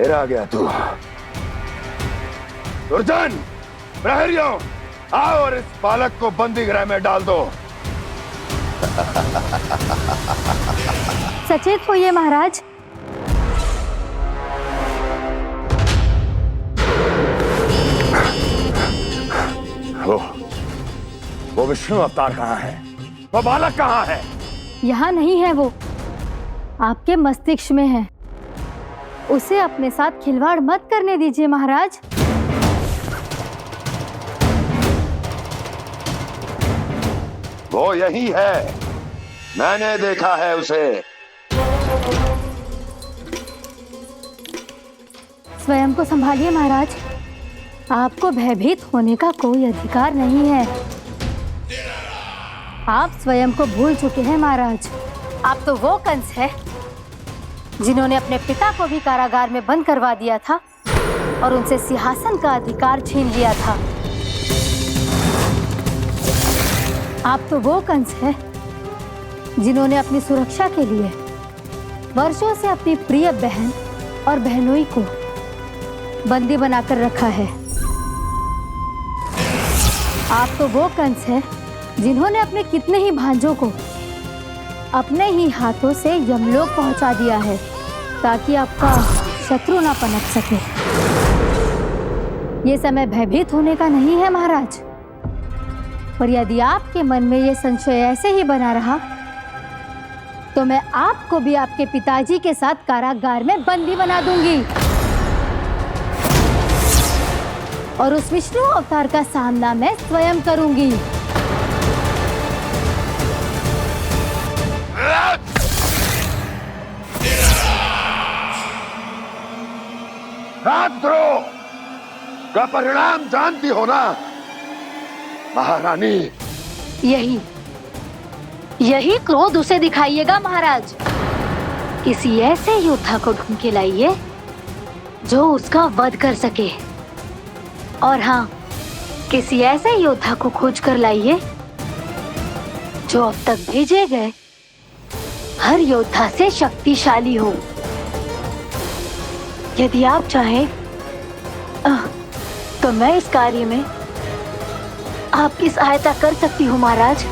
फिर आ गया तू। दुर्जन, प्रहरियों, आओ और इस बालक को बंदी गृह में डाल दो। सचेत होइए महाराज। वो विष्णु अवतार कहाँ है? वो बालक कहाँ है? यहाँ नहीं है वो, आपके मस्तिष्क में है। उसे अपने साथ खिलवाड़ मत करने दीजिए महाराज। वो यही है, मैंने देखा है उसे। स्वयं को संभालिए महाराज, आपको भयभीत होने का कोई अधिकार नहीं है। आप स्वयं को भूल चुके हैं महाराज। आप तो वो कंस है जिन्होंने अपने पिता को भी कारागार में बंद करवा दिया था और उनसे सिंहासन का अधिकार छीन लिया था। आप तो वो कंस है जिन्होंने अपनी सुरक्षा के लिए वर्षों से अपनी प्रिय बहन और बहनोई को बंदी बनाकर रखा है। आप तो वो कंस है जिन्होंने अपने कितने ही भांजों को अपने ही हाथों से यमलोक पहुंचा दिया है ताकि आपका शत्रु ना पनप सके। ये समय भयभीत होने का नहीं है महाराज, पर यदि आपके मन में ये संशय ऐसे ही बना रहा तो मैं आपको भी आपके पिताजी के साथ कारागार में बंदी बना दूंगी और उस विष्णु अवतार का सामना मैं स्वयं करूंगी। राजद्रोह का परिणाम जानती हो ना महारानी? यही क्रोध उसे दिखाइएगा महाराज। किसी ऐसे योद्धा को ढूंढ के लाइए जो उसका वध कर सके। और हाँ, किसी ऐसे योद्धा को खोज कर लाइए जो अब तक भेजे गए हर योद्धा से शक्तिशाली हो। यदि आप चाहें तो मैं इस कार्य में आपकी सहायता कर सकती हूँ महाराज।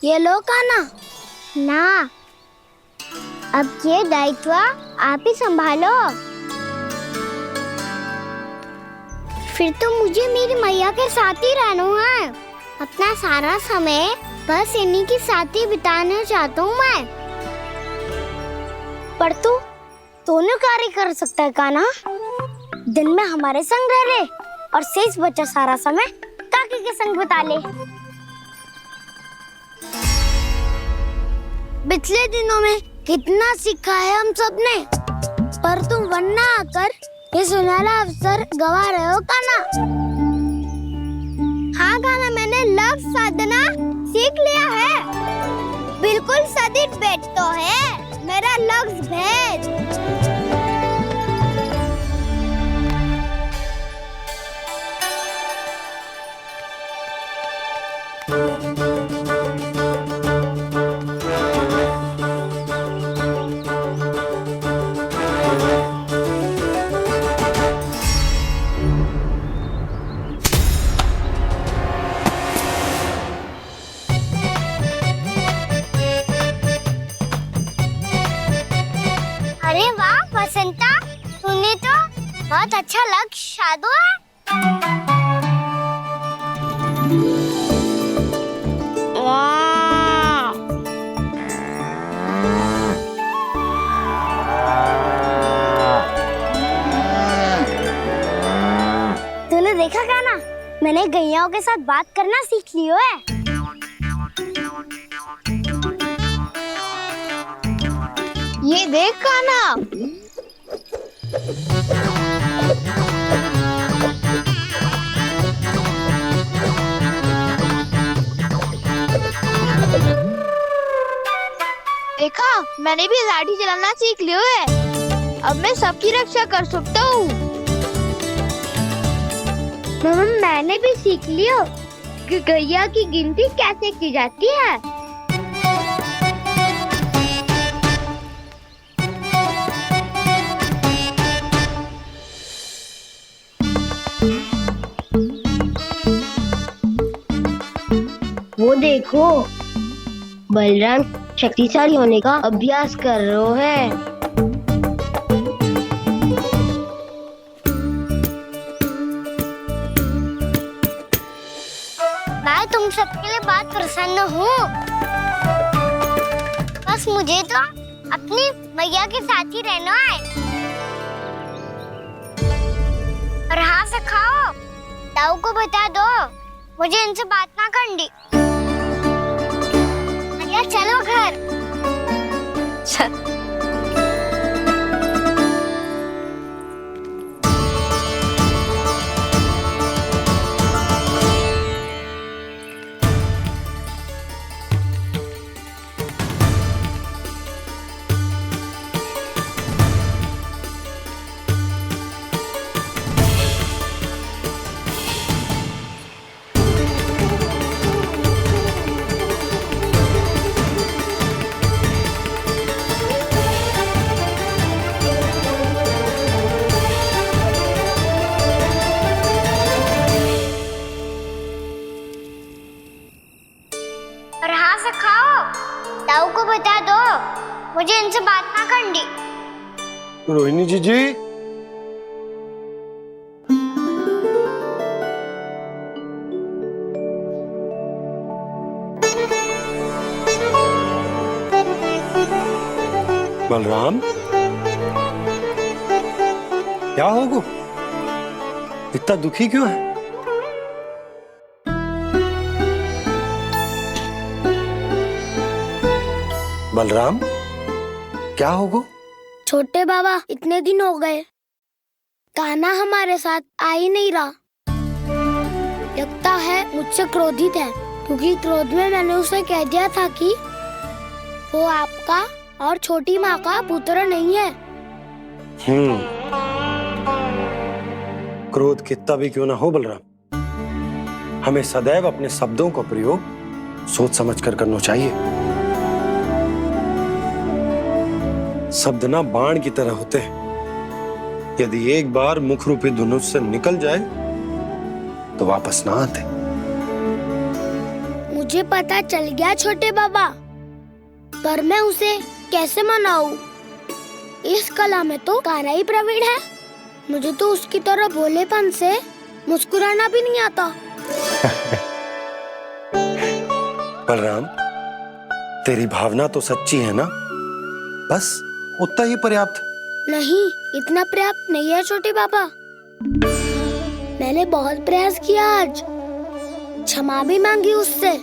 ये लो कान्हा। ना, अब ये दायित्व आप ही संभालो। फिर तो मुझे मेरी मैया के साथ ही रहना है। अपना सारा समय बस इन्हीं के साथ ही बिताना चाहता हूँ मैं। पर तू दोनों कार्य कर सकता है कान्हा। दिन में हमारे संग रह ले और शेष बचा सारा समय काकी के संग बिता ले। पिछले दिनों में कितना सीखा है हम सबने, पर तुम वरना आकर ये सुनहरा अवसर गवा रहे हो कान्हा। हाँ कान्हा, मैंने लक्ष्य साधना सीख लिया है। बिल्कुल सदित भेद तो है मेरा लक्ष्य भेद। अरे वाह बसंता, तूने तो बहुत अच्छा लक्ष्य साधा है। वाह, तूने देखा कान्हा, मैंने गैयाओं के साथ बात करना सीख लियो है। ये देख कान्हा। मैंने भी लाठी चलाना सीख लिया है। अब मैं सबकी रक्षा कर सकता हूँ। मम्मा मैंने भी सीख लिया कि गैया की गिनती कैसे की जाती है। वो देखो बलराम शक्तिशाली होने का अभ्यास कर रहे हैं। मैं तुम सबके लिए बहुत प्रसन्न हूँ। बस मुझे तो अपनी मैया के साथ ही रहना है। और हाँ से खाओ, ताऊ को बता दो मुझे इनसे बात ना करनी। मैया चलो घर। और हाँ से खाओ, ताऊ को बता दो मुझे इनसे बात ना करनी। रोहिणी जी बलराम, क्या होगा? इतना दुखी क्यों है? बलराम, क्या होगा? छोटे बाबा इतने दिन हो गए, कान्हा हमारे साथ आ ही नहीं रहा। लगता है मुझसे क्रोधित है, क्योंकि क्रोध में मैंने उसे कह दिया था कि वो आपका और छोटी माँ का पुत्र नहीं है। क्रोध कितना भी क्यों ना हो बलराम, हमें सदैव अपने शब्दों का प्रयोग सोच समझ कर करना चाहिए। शब्द ना बाण की तरह होते हैं, यदि एक बार मुख रूपी धनुष से निकल जाए तो वापस ना आते। मुझे पता चल गया छोटे बाबा, पर मैं उसे कैसे मनाऊं? इस कला में तो कान्हा ही प्रवीण है। मुझे तो उसकी तरह भोलेपन से मुस्कुराना भी नहीं आता। बलराम, तेरी भावना तो सच्ची है ना, बस उतना ही पर्याप्त। नहीं, इतना पर्याप्त नहीं है छोटे बाबा। मैंने बहुत प्रयास किया आज, क्षमा भी मांगी उससे,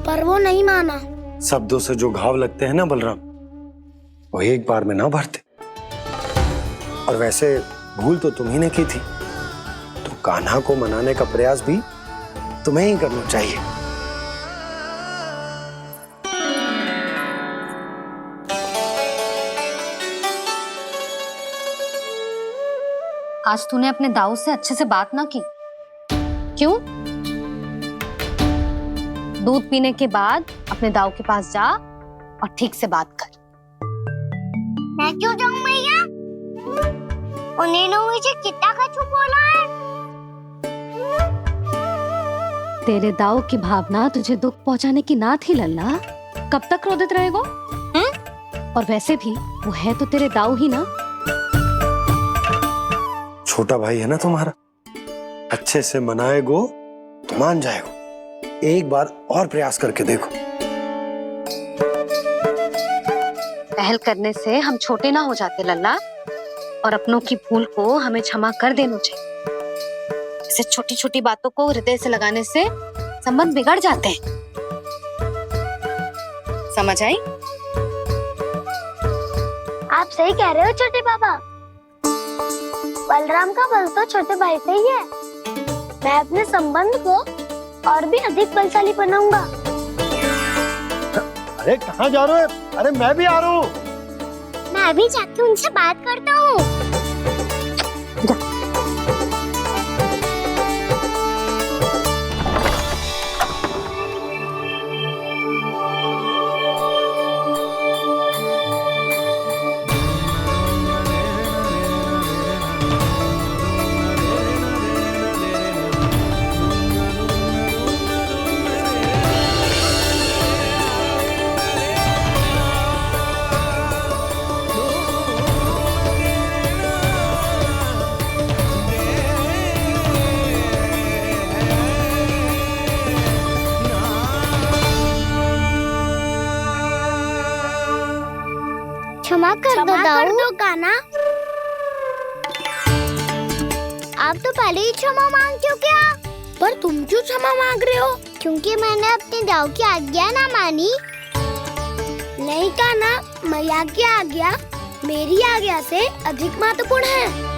पर वो नहीं माना। शब्दों से जो घाव लगते हैं ना बलराम, वो एक बार में ना भरते। और वैसे भूल तो तुम्ही ने की थी, तो कान्हा को मनाने का प्रयास भी तुम्हें ही करना चाहिए। आज तूने अपने दाऊ से अच्छे से बात ना की, क्यों? दूध पीने के बाद अपने दाऊ के पास जा और ठीक से बात कर। मैं क्यों जाऊं मैया? उन्होंने मुझे कितना कछु बोला है। तेरे दाऊ की भावना तुझे दुख पहुंचाने की ना थी लल्ला। कब तक क्रोधित रहेगो? और वैसे भी वो है तो तेरे दाऊ ही ना। छोटा भाई है ना तुम्हारा, अच्छे से मनाएगो तो मान जाएगो। एक बार और प्रयास करके देखो। पहल करने से हम छोटे ना हो जाते लल्ला, और अपनों की भूल को हमें क्षमा कर देना चाहिए। ऐसे छोटी छोटी बातों को हृदय से लगाने से संबंध बिगड़ जाते हैं। समझ आई? आप सही कह रहे हो छोटे बाबा। बलराम का बल तो छोटे भाई से ही है। मैं अपने संबंध को और भी अधिक बलशाली बनाऊंगा। अरे कहाँ जा रहे हो? अरे मैं भी आ रहा हूँ। अभी जाके उनसे बात करता हूँ। क्षमा कर दो कान्हा। आप तो पहले ही क्षमा मांगते हो क्या? पर तुम क्यों क्षमा मांग रहे हो? क्योंकि मैंने अपने दाऊ की आज्ञा ना मानी। नहीं कान्हा, मैया की आज्ञा मेरी आज्ञा से अधिक महत्वपूर्ण है।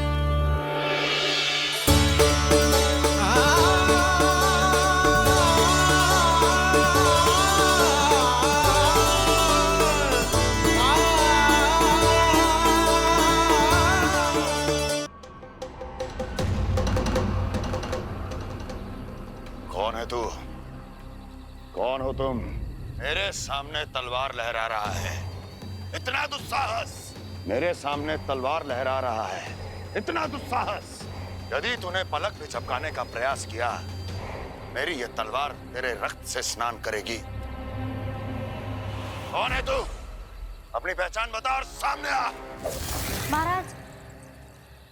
कौन है तू? कौन हो तुम? मेरे सामने तलवार लहरा रहा है, इतना दुस्साहस! मेरे सामने तलवार लहरा रहा है, इतना दुस्साहस! यदि तूने पलक भी झपकाने का प्रयास किया, मेरी ये तलवार तेरे रक्त से स्नान करेगी। कौन है तू? अपनी पहचान बता और सामने आ। महाराज,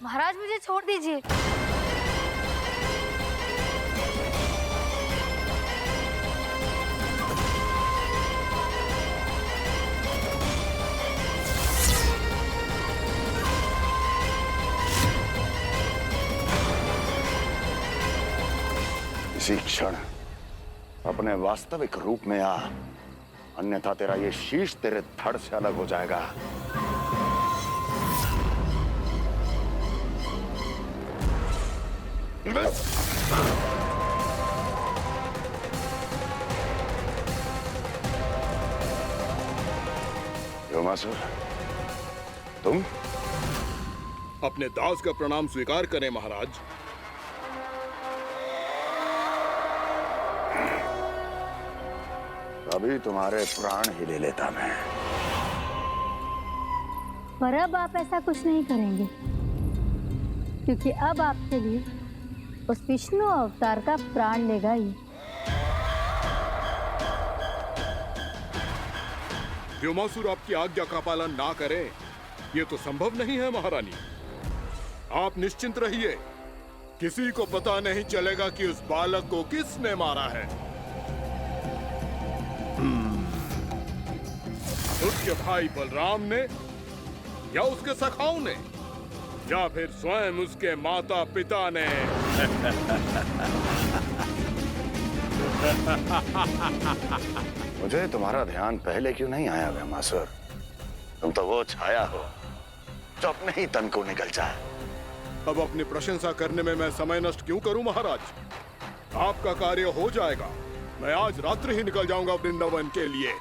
महाराज मुझे छोड़ दीजिए। इसी क्षण अपने वास्तविक रूप में आ, अन्यथा तेरा ये शीश तेरे धड़ से अलग हो जाएगा। योमासुर, तुम? अपने दास का प्रणाम स्वीकार करें महाराज। अभी तुम्हारे प्राण ही ले लेता मैं। पर अब आप ऐसा कुछ नहीं करेंगे, क्योंकि अब आपके लिए उस विष्णु अवतार का प्राण लेगा ही। व्योमासुर आपकी आज्ञा का पालन ना करे, ये तो संभव नहीं है महारानी। आप निश्चिंत रहिए, किसी को पता नहीं चलेगा कि उस बालक को किसने मारा है। उसके भाई बलराम ने, या उसके सखाओं ने, या फिर स्वयं उसके माता पिता ने। मुझे तुम्हारा ध्यान पहले क्यों नहीं आया व्योमासुर? तुम तो वो छाया हो जो अपने ही तन को निकल जाए। अब अपनी प्रशंसा करने में मैं समय नष्ट क्यों करूं महाराज? आपका कार्य हो जाएगा। मैं आज रात्रि ही निकल जाऊंगा वृंदावन के लिए।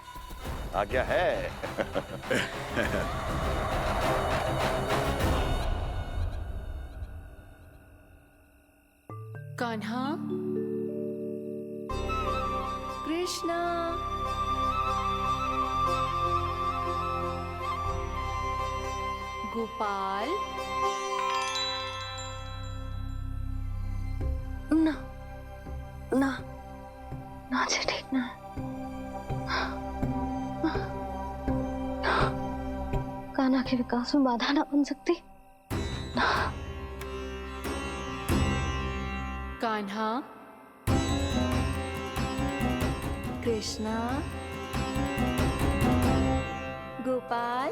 आज्ञा है। कान्हा, कृष्णा, गोपाल। ना ना ना, अच्छा ठीक ना। कान्हा के विकास में बाधा ना बन सकती। कान्हा, कृष्णा, गोपाल।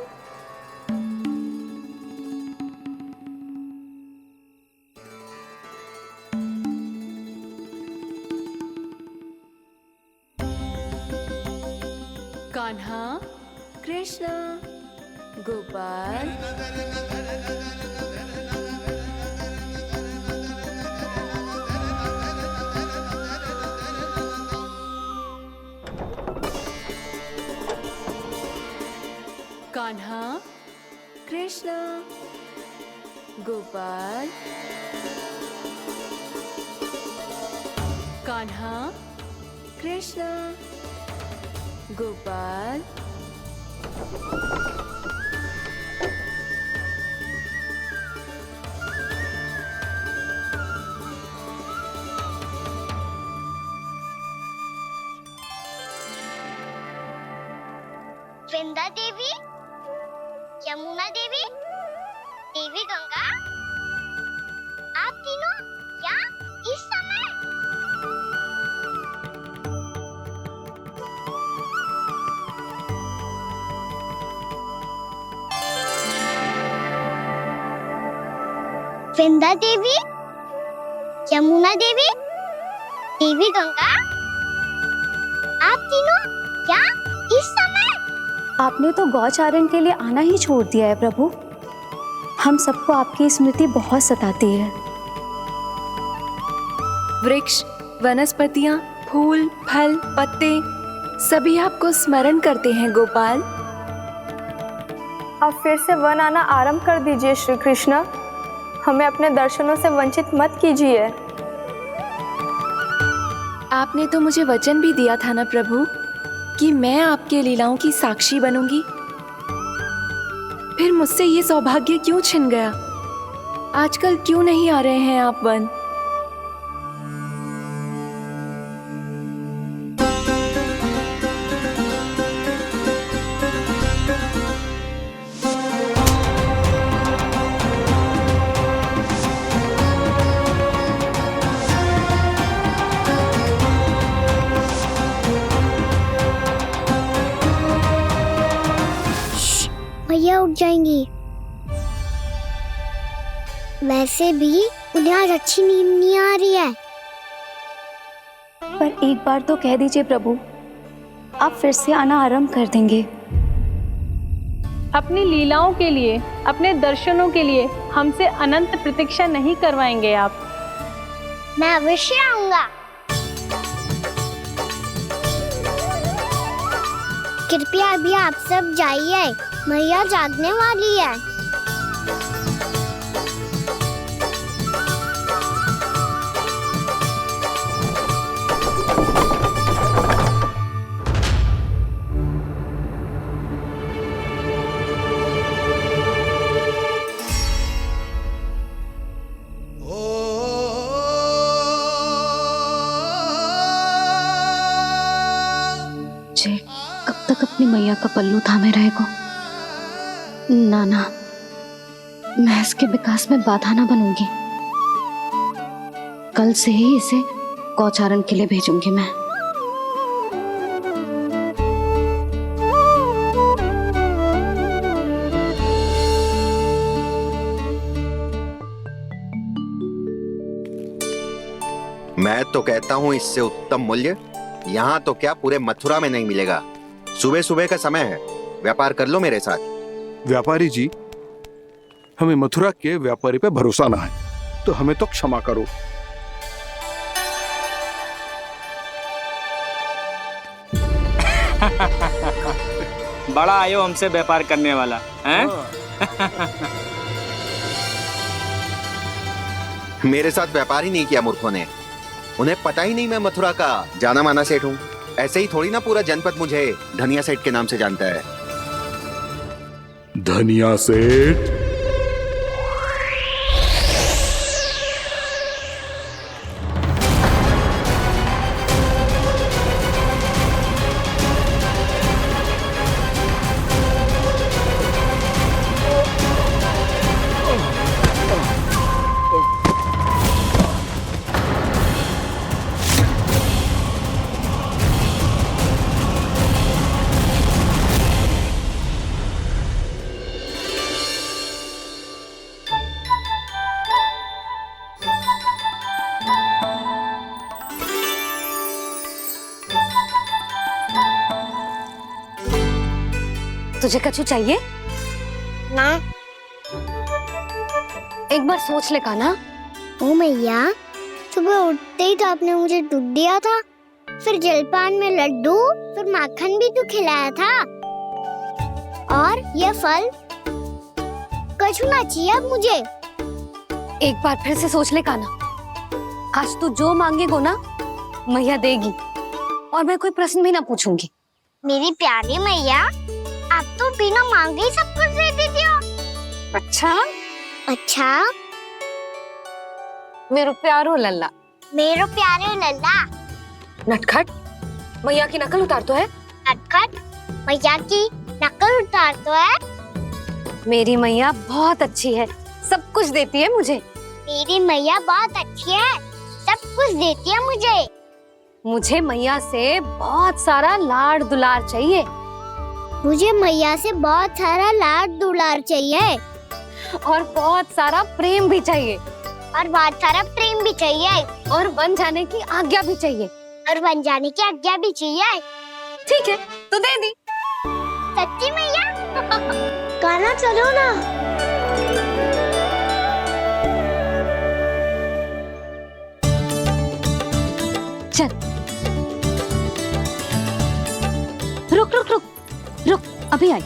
कान्हा, कृष्णा, गोपाल। कान्हा, कृष्ण गोपाल कान्हा कृष्ण गोपाल वृंदा देवी, यमुना देवी, देवी गंगा, आप तीनों यहाँ इस समय? वृंदा देवी, यमुना देवी, देवी गंगा, आप तीनों यहाँ इस समय? आपने तो गौचारण के लिए आना ही छोड़ दिया है प्रभु। हम सबको आपकी स्मृति बहुत सताती है। वृक्ष, वनस्पतियां, फूल, फल, पत्ते सभी आपको स्मरण करते हैं गोपाल। अब फिर से वन आना आरंभ कर दीजिए श्री कृष्ण। हमें अपने दर्शनों से वंचित मत कीजिए। आपने तो मुझे वचन भी दिया था ना प्रभु कि मैं आपके लीलाओं की साक्षी बनूंगी। फिर मुझसे ये सौभाग्य क्यों छिन गया? आजकल क्यों नहीं आ रहे हैं आप वन? भैया उठ जाएंगी। वैसे भी उन्हें आज अच्छी नींद नहीं आ रही है। पर एक बार तो कह दीजिए प्रभु, आप फिर से आना आरंभ कर देंगे। अपनी लीलाओं के लिए, अपने दर्शनों के लिए हमसे अनंत प्रतीक्षा नहीं करवाएंगे आप? मैं अवश्य आऊंगा। कृपया अभी आप सब जाइए, मैया जागने वाली है। जे कब तक अपनी मैया का पल्लू थामे रहेगा? ना ना, मैं इसके विकास में बाधा ना बनूंगी। कल से ही इसे गौचारण के लिए भेजूंगी मैं। मैं तो कहता हूँ इससे उत्तम मूल्य यहाँ तो क्या पूरे मथुरा में नहीं मिलेगा। सुबह सुबह का समय है, व्यापार कर लो मेरे साथ। व्यापारी जी, हमें मथुरा के व्यापारी पे भरोसा ना है, तो हमें तो क्षमा करो। बड़ा आयो हमसे व्यापार करने वाला हैं? मेरे साथ व्यापार ही नहीं किया मूर्खों ने। उन्हें पता ही नहीं मैं मथुरा का जाना माना सेठ हूँ। ऐसे ही थोड़ी ना पूरा जनपद मुझे धनिया सेठ के नाम से जानता है। धनिया सेठ? तुझे कछु चाहिए? ना। एक बार सोच ले कान्हा। ओ मैया, सुबह उठते ही तो आपने मुझे दूध दिया था, फिर जलपान में लड्डू, फिर माखन भी तो खिलाया था, और ये फल कपड़ा छूना चाहिए अब मुझे। एक बार फिर से सोच ले कान्हा, आज तू जो मांगेगो ना मैया देगी, और मैं कोई प्रश्न भी ना पूछूंगी। मेरी प्यारी मैया, आप तो बिना मांगे ही सब कुछ दे देती हो। अच्छा अच्छा, मेरो प्यारो लल्ला, मेरो प्यारे लल्ला। नटखट, मैया की नकल उतार तो है। नटखट, मैया की नकल उतार तो है। मेरी मैया बहुत अच्छी है, सब कुछ देती है मुझे। मेरी मैया बहुत अच्छी है, सब कुछ देती है मुझे। मुझे मैया से बहुत सारा लाड दुलार चाहिए। मुझे मैया से बहुत सारा लाड दुलार चाहिए, और बहुत सारा प्रेम भी चाहिए, और बहुत सारा प्रेम भी चाहिए, और बन जाने की आज्ञा भी चाहिए, और बन जाने की आज्ञा भी चाहिए। ठीक है, तो दे दी। सच्ची मैया? कान्हा चलो ना। चल, रुक रुक रुक रुक, अभी आई।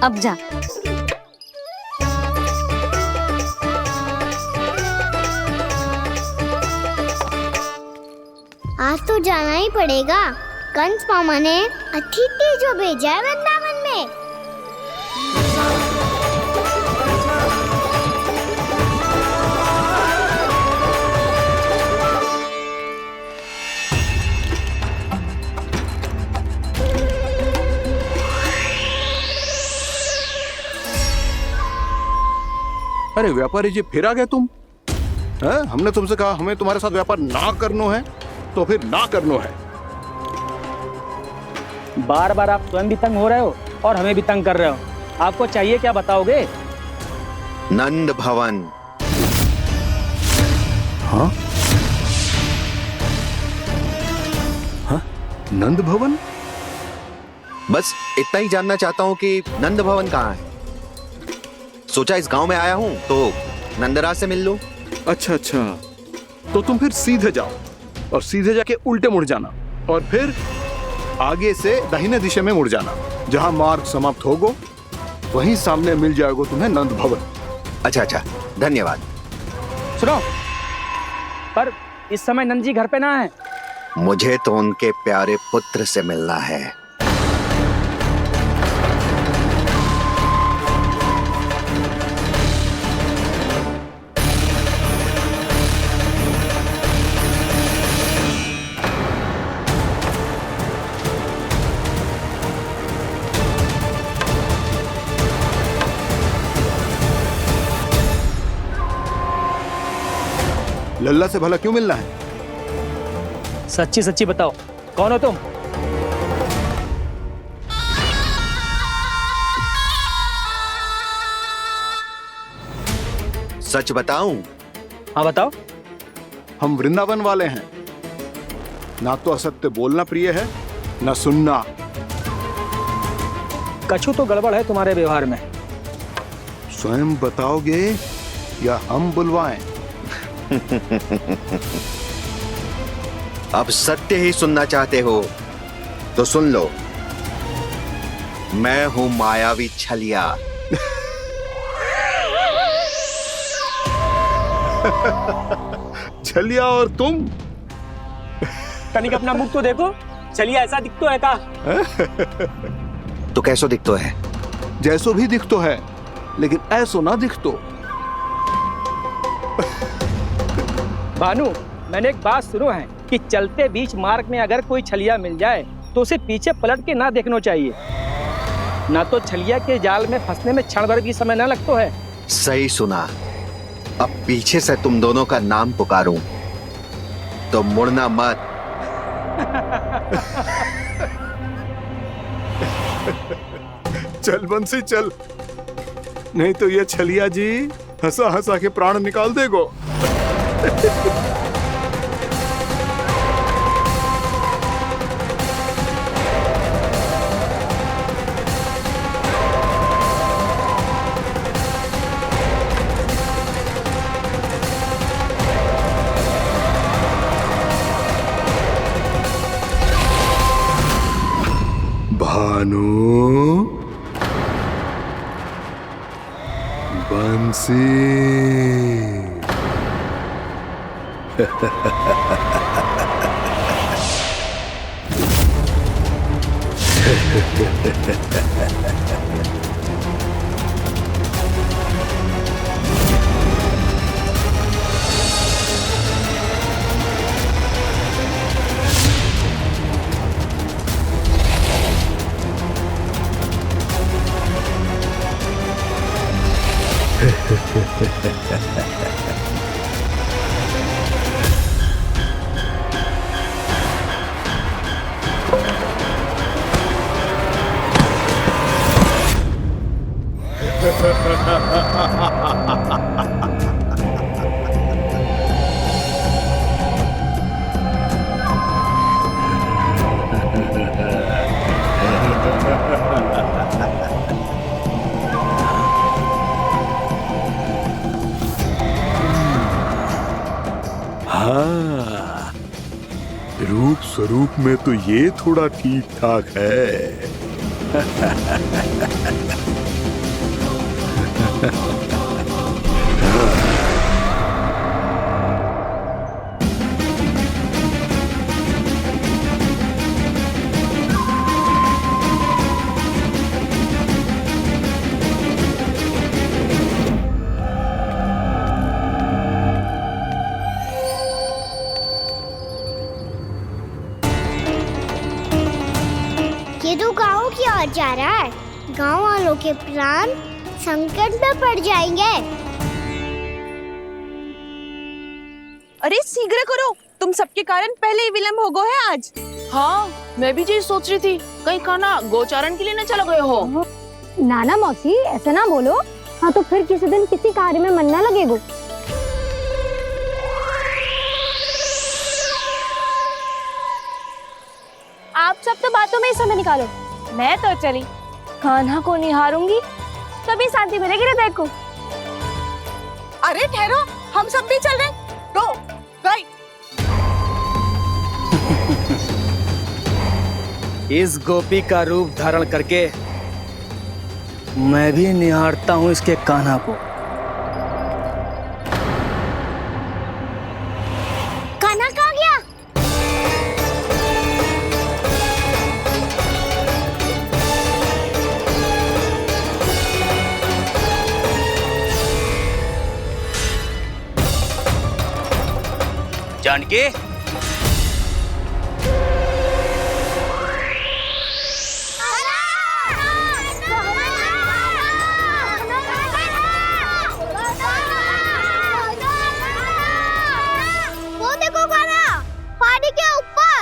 अब जा। आज तो जाना ही पड़ेगा। कंस मामा ने अतिथि जो भेजा है वृंदावन में। अरे व्यापारी जी, फिर आ गए तुम? है? हमने तुमसे कहा हमें तुम्हारे साथ व्यापार ना करनो है, तो फिर ना करनो है। बार बार आप स्वयं भी तंग हो रहे हो और हमें भी तंग कर रहे हो। आपको चाहिए क्या, बताओगे? नंद भवन। हाँ? हाँ? नंद भवन? बस इतना ही जानना चाहता हूँ कि नंद भवन कहाँ है। सोचा इस गांव में आया हूँ तो नंदराज से मिल लूं। अच्छा अच्छा, तो तुम फिर सीधे जाओ और सीधे जाके उल्टे मुड़ जाना, और फिर आगे से दाहिने दिशा में मुड़ जाना। जहाँ मार्ग समाप्त होगो वहीं सामने मिल जाएगा तुम्हें नंद भवन। अच्छा अच्छा, धन्यवाद। सुनो, पर इस समय नंद जी घर पे ना है। मुझे तो उनके प्यारे पुत्र से मिलना है। लल्ला से भला क्यों मिलना है? सच्ची सच्ची बताओ, कौन हो तुम? सच बताऊं? हाँ बताओ। हम वृंदावन वाले हैं। ना तो असत्य बोलना प्रिय है, ना सुनना। कछु तो गड़बड़ है तुम्हारे व्यवहार में। स्वयं बताओगे या हम बुलवाएं? अब सत्य ही सुनना चाहते हो तो सुन लो। मैं हूं मायावी छलिया। छलिया और तुम? कनिक अपना मुख तो देखो, छलिया ऐसा दिखतो है का? तो कैसो दिखतो है? जैसो भी दिखतो है, लेकिन ऐसो ना दिखतो। भानु, मैंने एक बात सुनो है कि चलते बीच मार्ग में अगर कोई छलिया मिल जाए तो उसे पीछे पलट के ना देखना चाहिए, ना तो छलिया के जाल में फंसने में क्षण भर भी समय ना लगता है। सही सुना। अब पीछे से तुम दोनों का नाम पुकारूं तो मुड़ना मत। चल बंसी चल, नहीं तो ये छलिया जी हंसा हंसा के प्राण निकाल देगो। भानु, बंसी। हाँ, रूप स्वरूप में तो ये थोड़ा ठीक ठाक है। ये तो गाँव की ओर जा रहा है। गाँव वालों के प्राण संकट में पड़ जाएंगे। अरे शीघ्र करो, तुम सबके कारण पहले ही विलम्ब हो गया है आज। हाँ, मैं भी यही सोच रही थी, कहीं कान्हा गोचारण के लिए न चला गए हो। नाना मौसी, ऐसा ना बोलो। हाँ तो फिर किसी दिन किसी कार्य में मन ना लगेगा। आप सब तो बातों में ही समय निकालो। मैं तो चली, कान्हा को निहारूंगी, तभी शांति मिलेगी हृदय को। अरे ठहरो, हम सब भी चल रहे। तो गई। इस गोपी का रूप धारण करके मैं भी निहारता हूँ इसके कान्हा को। कान्हा कहाँ गया? जानकी, वो देखो कान्हा, पहाड़ी के ऊपर।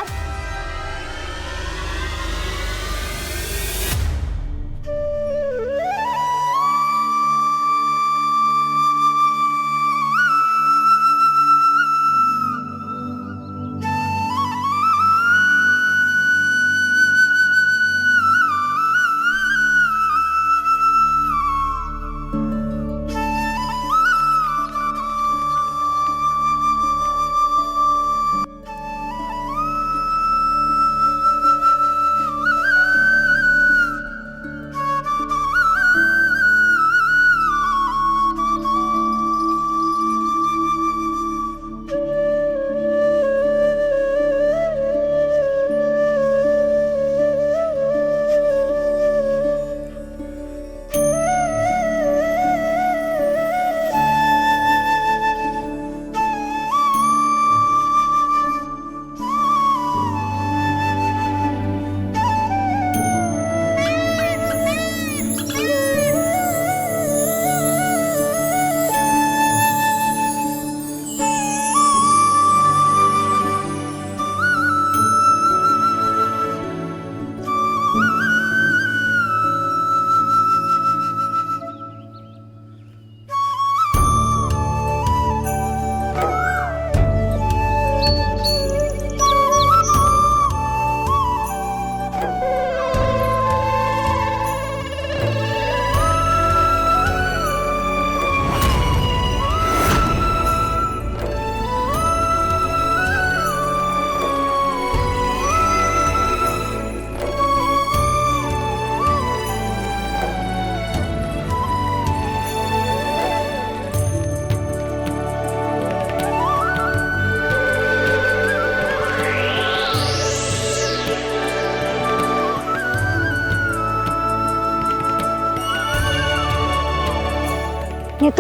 ये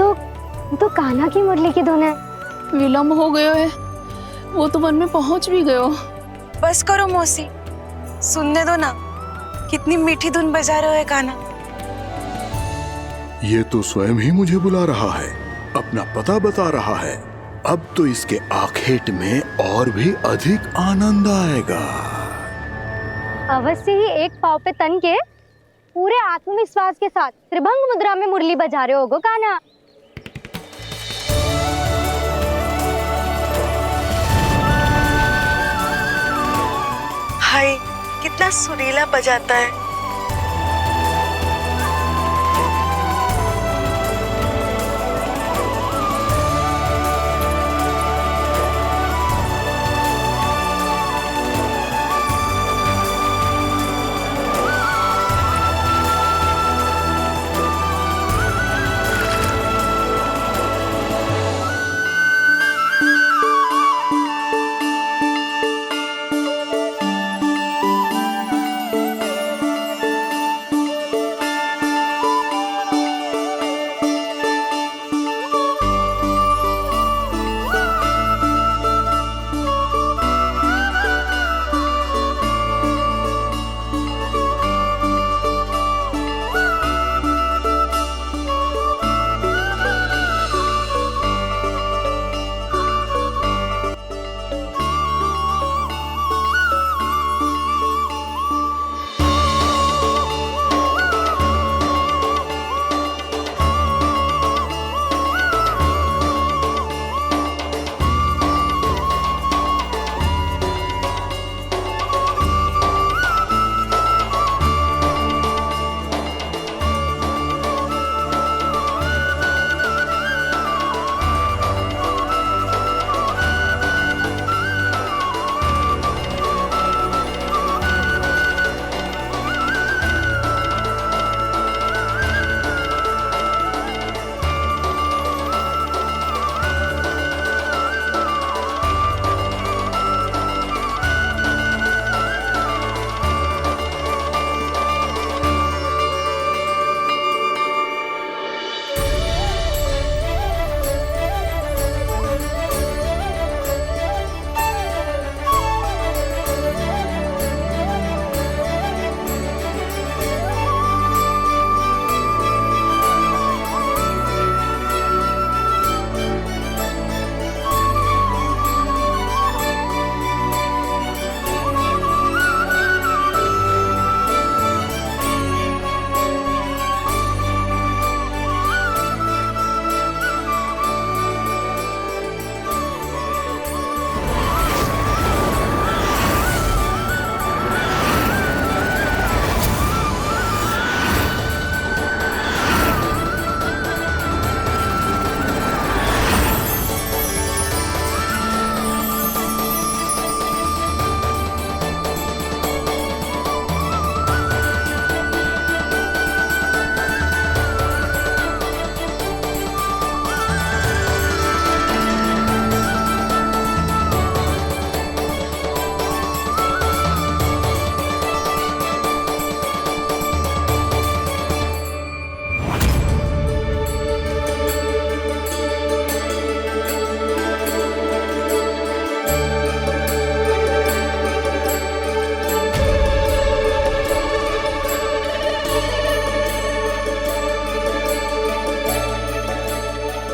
तो कान्हा की मुरली की धुन है। विलम्ब हो गयो है, वो तो वन में पहुंच भी गयो। बस करो मौसी, सुनने दो ना, कितनी मीठी धुन बजा रहे हो कान्हा। ये तो स्वयं ही मुझे बुला रहा है, अपना पता बता रहा है। अब तो इसके आखेट में और भी अधिक आनंद आएगा। अवश्य ही एक पाव पे तन के पूरे आत्मविश्वास के साथ त्रिभंग मुद्रा में मुरली बजा रहे होगो कान्हा। हाय, कितना सुरीला बजाता है।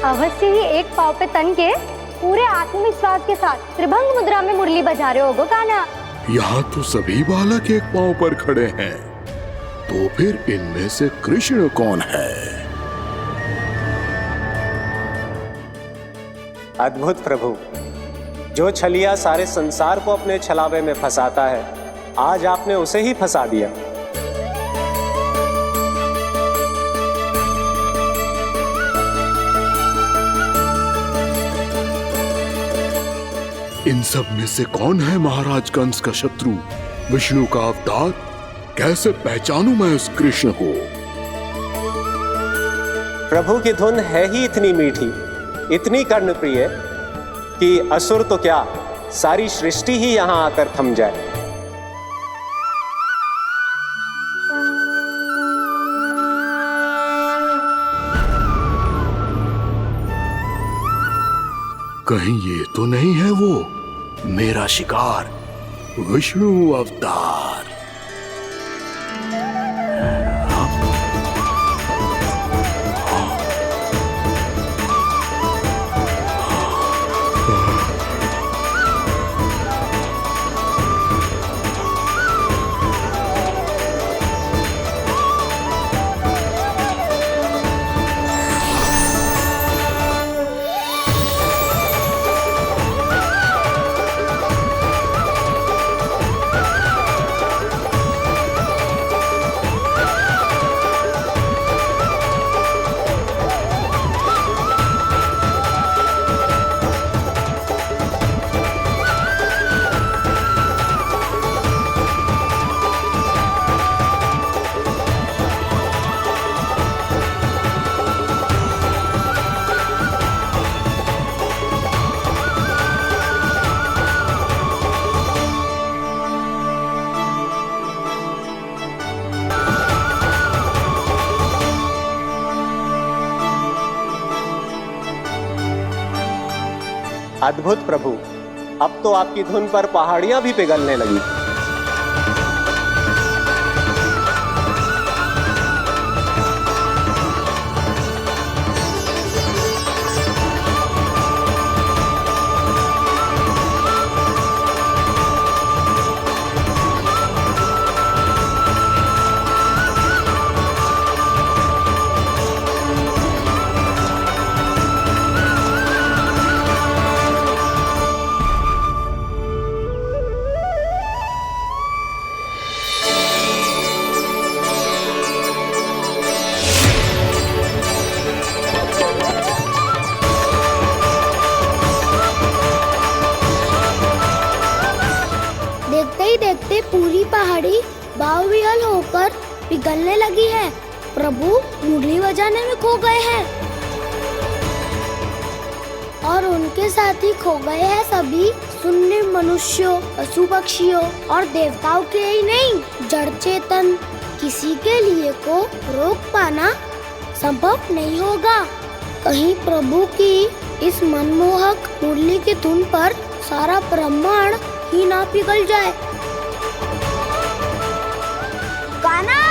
अवश्य ही एक पाव पे तन के पूरे आत्मविश्वास के साथ त्रिभंग मुद्रा में मुरली बजा रहे होगो कान्हा। यहाँ तो सभी बालक एक पांव पर खड़े हैं, तो फिर इनमें से कृष्ण कौन है? अद्भुत प्रभु, जो छलिया सारे संसार को अपने छलावे में फंसाता है, आज आपने उसे ही फंसा दिया। इन सब में से कौन है महाराज कंस का शत्रु, विष्णु का अवतार? कैसे पहचानूं मैं उस कृष्ण को? प्रभु की धुन है ही इतनी मीठी, इतनी कर्णप्रिय कि असुर तो क्या, सारी सृष्टि ही यहाँ आकर थम जाए। कहीं ये तो नहीं है वो मेरा शिकार विष्णु अवतार? अद्भुत प्रभु, अब तो आपकी धुन पर पहाड़ियां भी पिघलने लगी। देखते पूरी पहाड़ी बाहुविहल होकर पिघलने लगी है। प्रभु मुरली बजाने में खो गए हैं और उनके साथ ही खो गए हैं सभी सुनने मनुष्यों, पशु पक्षियों और देवताओं के ही नहीं, जड़ चेतन किसी के लिए को रोक पाना संभव नहीं होगा। कहीं प्रभु की इस मनमोहक मुरली की धुन पर सारा ब्रह्मांड ही ना पिघल जाए। कान्हा!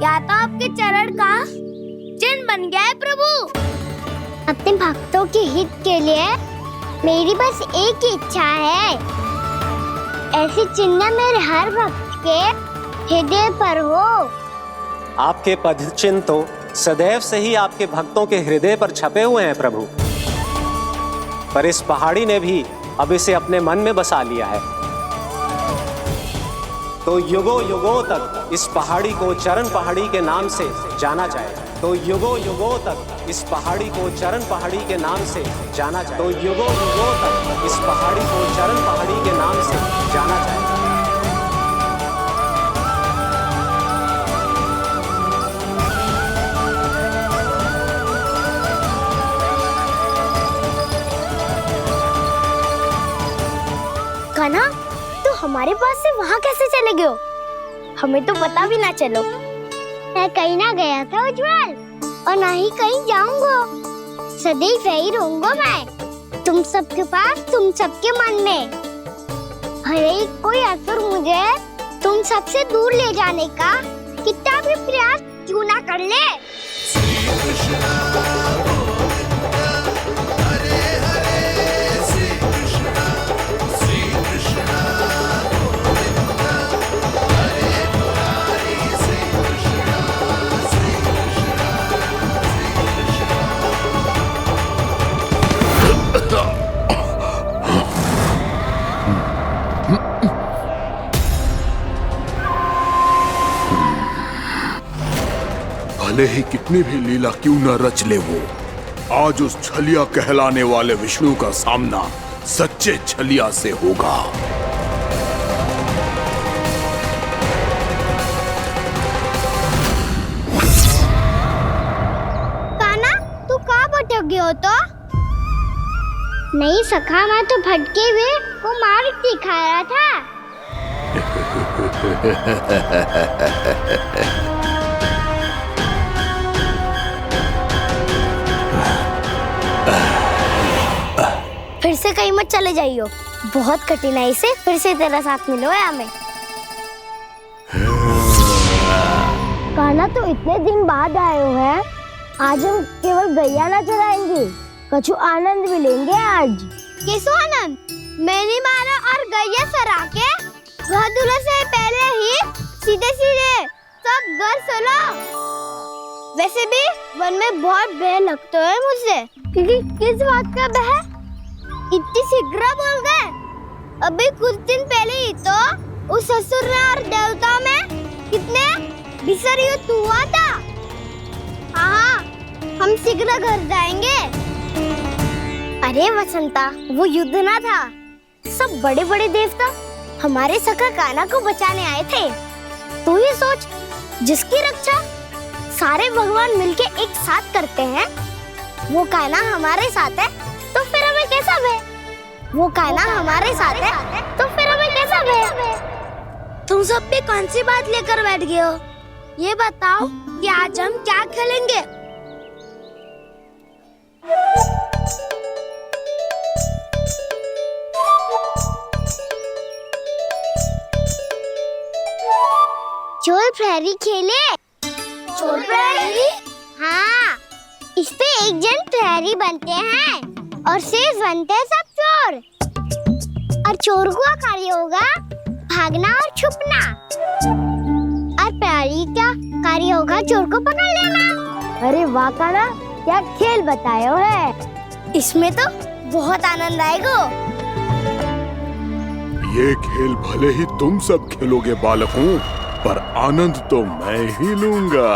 या तो आपके चरण का चिन्ह बन गया है प्रभु। अपने भक्तों के हित के लिए मेरी बस एक ही इच्छा है, ऐसी चिन्ह मेरे हर भक्त के हृदय पर हो। आपके पद चिन्ह तो सदैव से ही आपके भक्तों के हृदय पर छपे हुए हैं प्रभु, पर इस पहाड़ी ने भी अब इसे अपने मन में बसा लिया है। तो युगों युगों तक इस पहाड़ी को चरण पहाड़ी के नाम से जाना जाए। तो युगों युगों तक इस पहाड़ी को चरण पहाड़ी के नाम से जाना जाए। तो युगों युगों तक इस पहाड़ी को चरण पहाड़ी के नाम से जाना जाए। कान्हा, तू हमारे पास से वहाँ कैसे चले गए हो? हमें तो पता भी ना चलो। मैं कहीं ना गया था उज्जवल, और ना ही कहीं जाऊंगा। सदैव यही रहूंगा मैं, तुम सबके पास, तुम सबके मन में। भले ही कोई असुर मुझे तुम सबसे दूर ले जाने का कितना भी प्रयास क्यों ना कर ले। भले ही कितनी भी लीला क्यों न रच ले वो, आज उस छलिया कहलाने वाले विष्णु का सामना सच्चे छलिया से होगा। कान्हा, तू कहाँ भटक गए हो तो? नहीं सखा, मैं तो भटके हुए को मार्ग दिखा रहा था। फिर से कहीं मत चले जाइयो, बहुत कठिनाई से फिर से तेरा साथ मिलो है हमें। कान्हा, तो इतने दिन बाद आए हो हैं, आज हम केवल गैया ना चराएंगे, कछु आनंद भी लेंगे आज। किसो आनंद? मैंने मारा और गैया चरा के वह दूल्हे से पहले ही सीधे सीधे सब घर चला। वैसे भी वन में बहुत भय लगता है मुझे, क्योंकि किस बात का भय? इतनी शीघ्र बोल गए। अभी कुछ दिन पहले ही तो उस ससुर में और देवता में कितने भीषण युद्ध हुआ था। हाँ, हम शीघ्र घर जाएंगे। अरे वसंता, वो युद्ध ना था, सब बड़े बड़े देवता हमारे सखा कान्हा को बचाने आए थे। तू ही सोच, जिसकी रक्षा सारे भगवान मिलके एक साथ करते हैं, वो कान्हा हमारे साथ है, तो फिर हमें कैसा भय? वो कान्हा हमारे साथ है, तो फिर हमें कैसा भय? तुम सब भी कौन सी बात लेकर बैठ गए हो? ये बताओ कि आज हम क्या खेलेंगे? चोर प्रहरी खेले। चोर प्रहरी? हाँ, इस पे एक जन प्रहरी बनते हैं और शेष बनते हैं सब चोर। और चोर का कार्य होगा भागना और छुपना, और प्रहरी का कार्य होगा चोर को पकड़ लेना। अरे वाह कान्हा, क्या खेल बताए है, इसमें तो बहुत आनंद आएगा। ये खेल भले ही तुम सब खेलोगे बालकों, पर आनंद तो मैं ही लूंगा।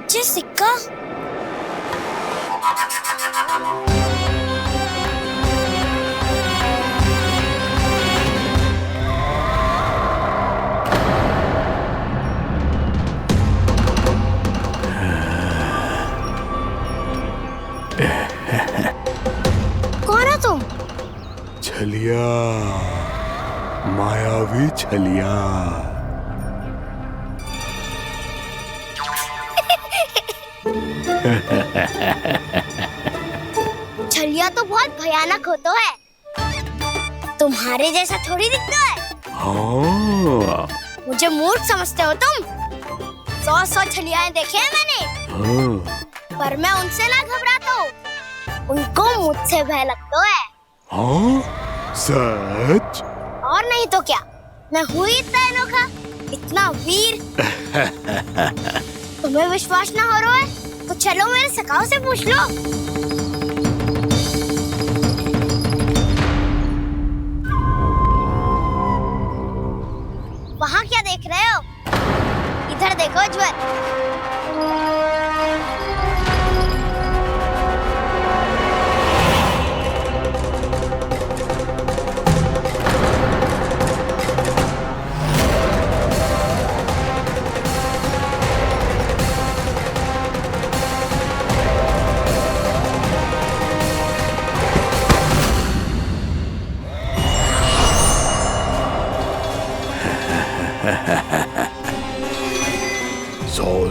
ये सिक्का कौन हो तुम? छलिया, मायावी छलिया। छलिया तो बहुत भयानक होता है, तुम्हारे जैसा थोड़ी दिखता है। हाँ। मुझे मूर्ख समझते हो तुम? 100 छलियाएं देखे हैं मैंने। हाँ। पर मैं उनसे ना घबराता हूँ, उनको मुझसे भय लगता है। हाँ? सच? और नहीं तो क्या, मैं हूँ इतना अनोखा, इतना वीर। तुम्हें विश्वास ना हो रहा है तो चलो मेरे सखाओं से पूछ लो। वहाँ क्या देख रहे हो? इधर देखो ज्वर।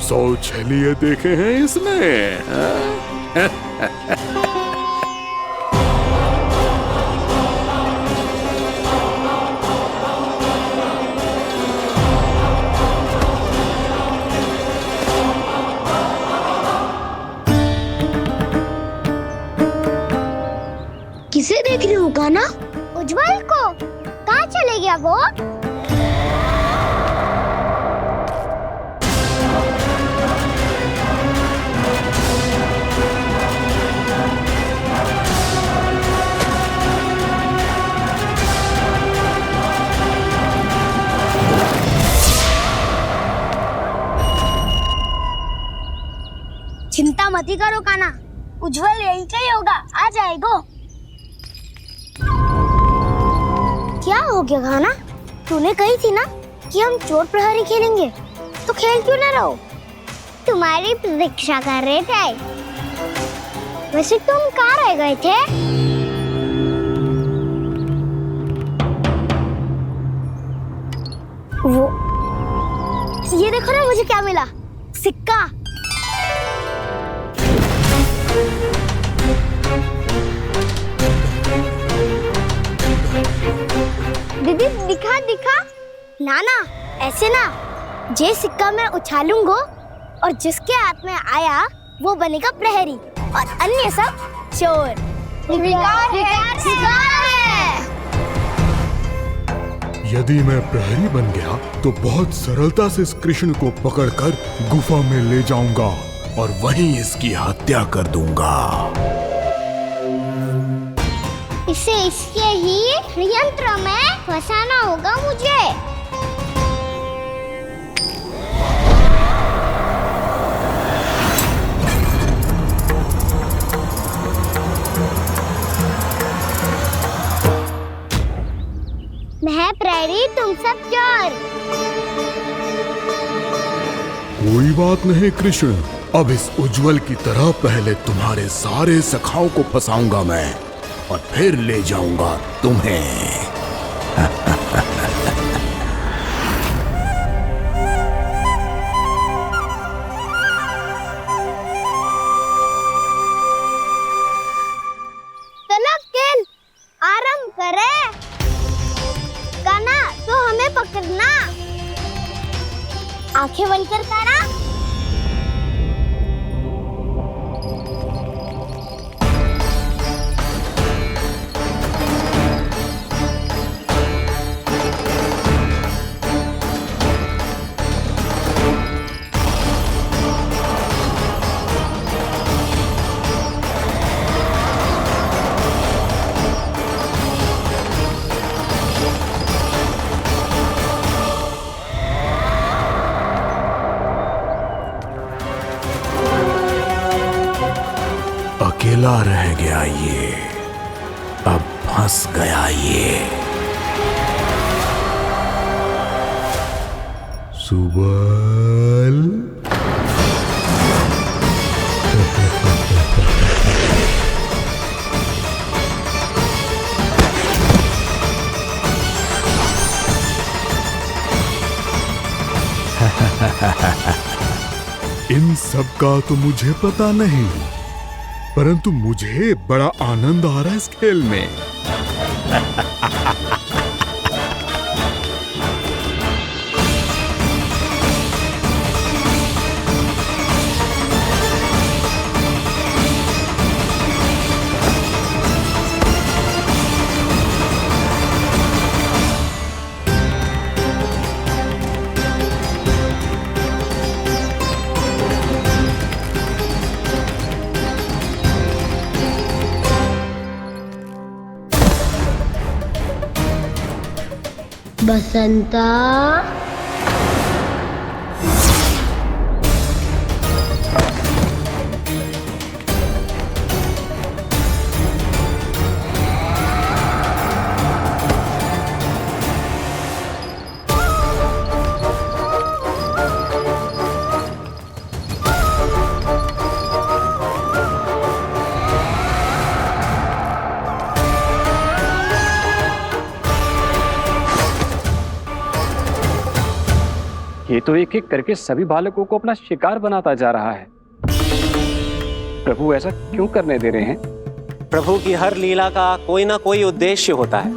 सौ छलिए देखे हैं इसने। किसे देख रही हो कान्हा? उज्जवल को। कहाँ चले गया वो? मत ही करो काना, उज्जवल यही चाहिए होगा, आ जाएगो। क्या हो गया काना? तूने कही थी ना कि हम चोर प्रहरी खेलेंगे, तो खेल क्यों ना रहो? तुम्हारी प्रतीक्षा कर रहे थे। वैसे तुम कहाँ रह गए थे? वो ये देखो ना, मुझे क्या मिला, सिक्का। दीदी दिखा दिखा। ना ना, ऐसे ना, जे सिक्का मैं उछालूंगा और जिसके हाथ में आया वो बनेगा प्रहरी और अन्य सब चोर। शिकार है। यदि मैं प्रहरी बन गया तो बहुत सरलता से इस कृष्ण को पकड़कर गुफा में ले जाऊंगा और वहीं इसकी हत्या कर दूंगा। इसे इसके ही यंत्र में फंसाना होगा मुझे। मैं प्रहरी, तुम सब चोर। कोई बात नहीं कृष्ण, अब इस उज्जवल की तरह पहले तुम्हारे सारे सखाओं को फंसाऊंगा मैं और फिर ले जाऊंगा तुम्हें। चलो खेल आरंभ करें। काना तो हमें पकड़ना, आंखें बंद कर काना। अकेला रह गया ये, अब फंस गया ये। सुबल इन सब का तो मुझे पता नहीं, परंतु मुझे बड़ा आनंद आ रहा है इस खेल में। बसंता, ये तो एक एक करके सभी बालकों को अपना शिकार बनाता जा रहा है। प्रभु ऐसा क्यों करने दे रहे हैं? प्रभु की हर लीला का कोई ना कोई उद्देश्य होता है।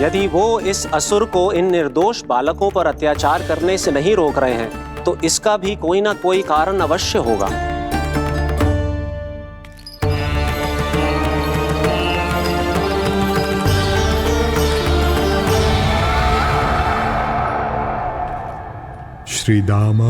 यदि वो इस असुर को इन निर्दोष बालकों पर अत्याचार करने से नहीं रोक रहे हैं तो इसका भी कोई ना कोई कारण अवश्य होगा। श्री दामा,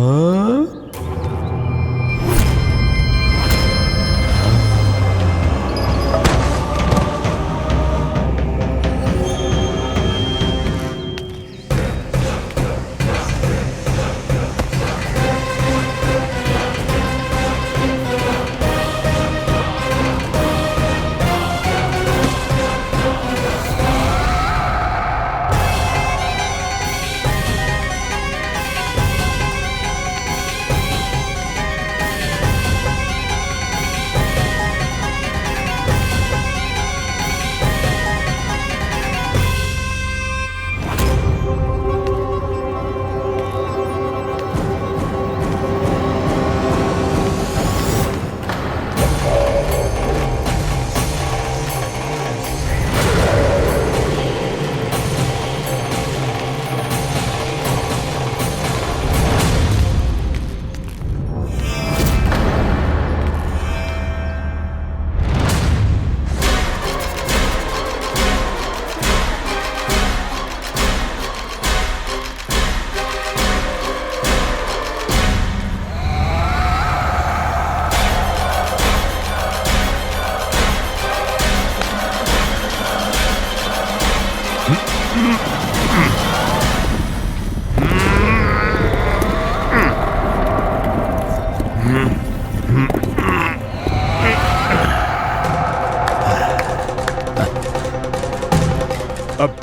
अब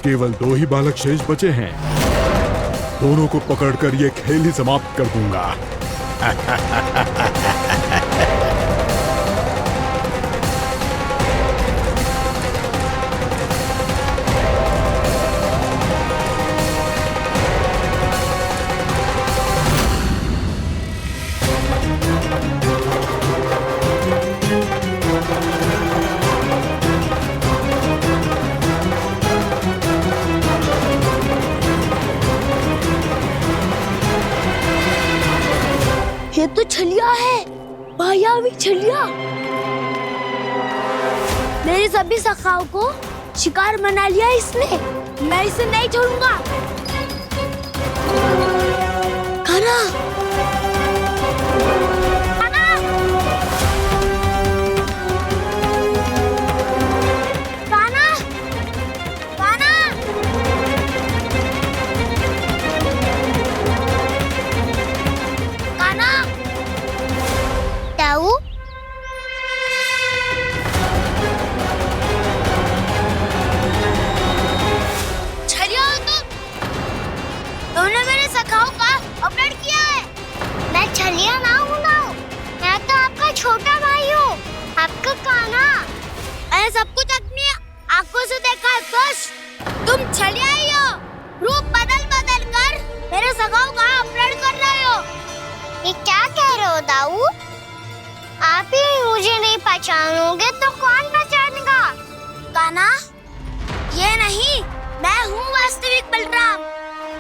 केवल 2 ही बालक शेष बचे हैं। दोनों को पकड़कर ये खेल ही समाप्त कर दूंगा। ये तो छलिया है, मायावी छलिया। मेरे सभी सखाओं को शिकार बना लिया इसने। मैं इसे नहीं छोड़ूंगा। कान्हा, कान्हा, कान्हा, कान्हा। कान्हा, ताऊ, छलिया हो तुम? तुमने मेरे सखाओं का अपहरण किया है। मैं छलिया ना हूँ ना, मैं तो आपका छोटा भाई हूँ, आपका कान्हा। मैंने सब कुछ अपनी आंखों से देखा है। बस तुम छलिया ही हो। रूप बदल बदल कर मेरे सखाओं का अपहरण कर रहे हो। ये क्या कह रहे हो दाऊ? आप ही मुझे नहीं पहचानोगे तो कौन पहचानेगा? कान्हा, ये नहीं, मैं हूँ वास्तविक बलराम,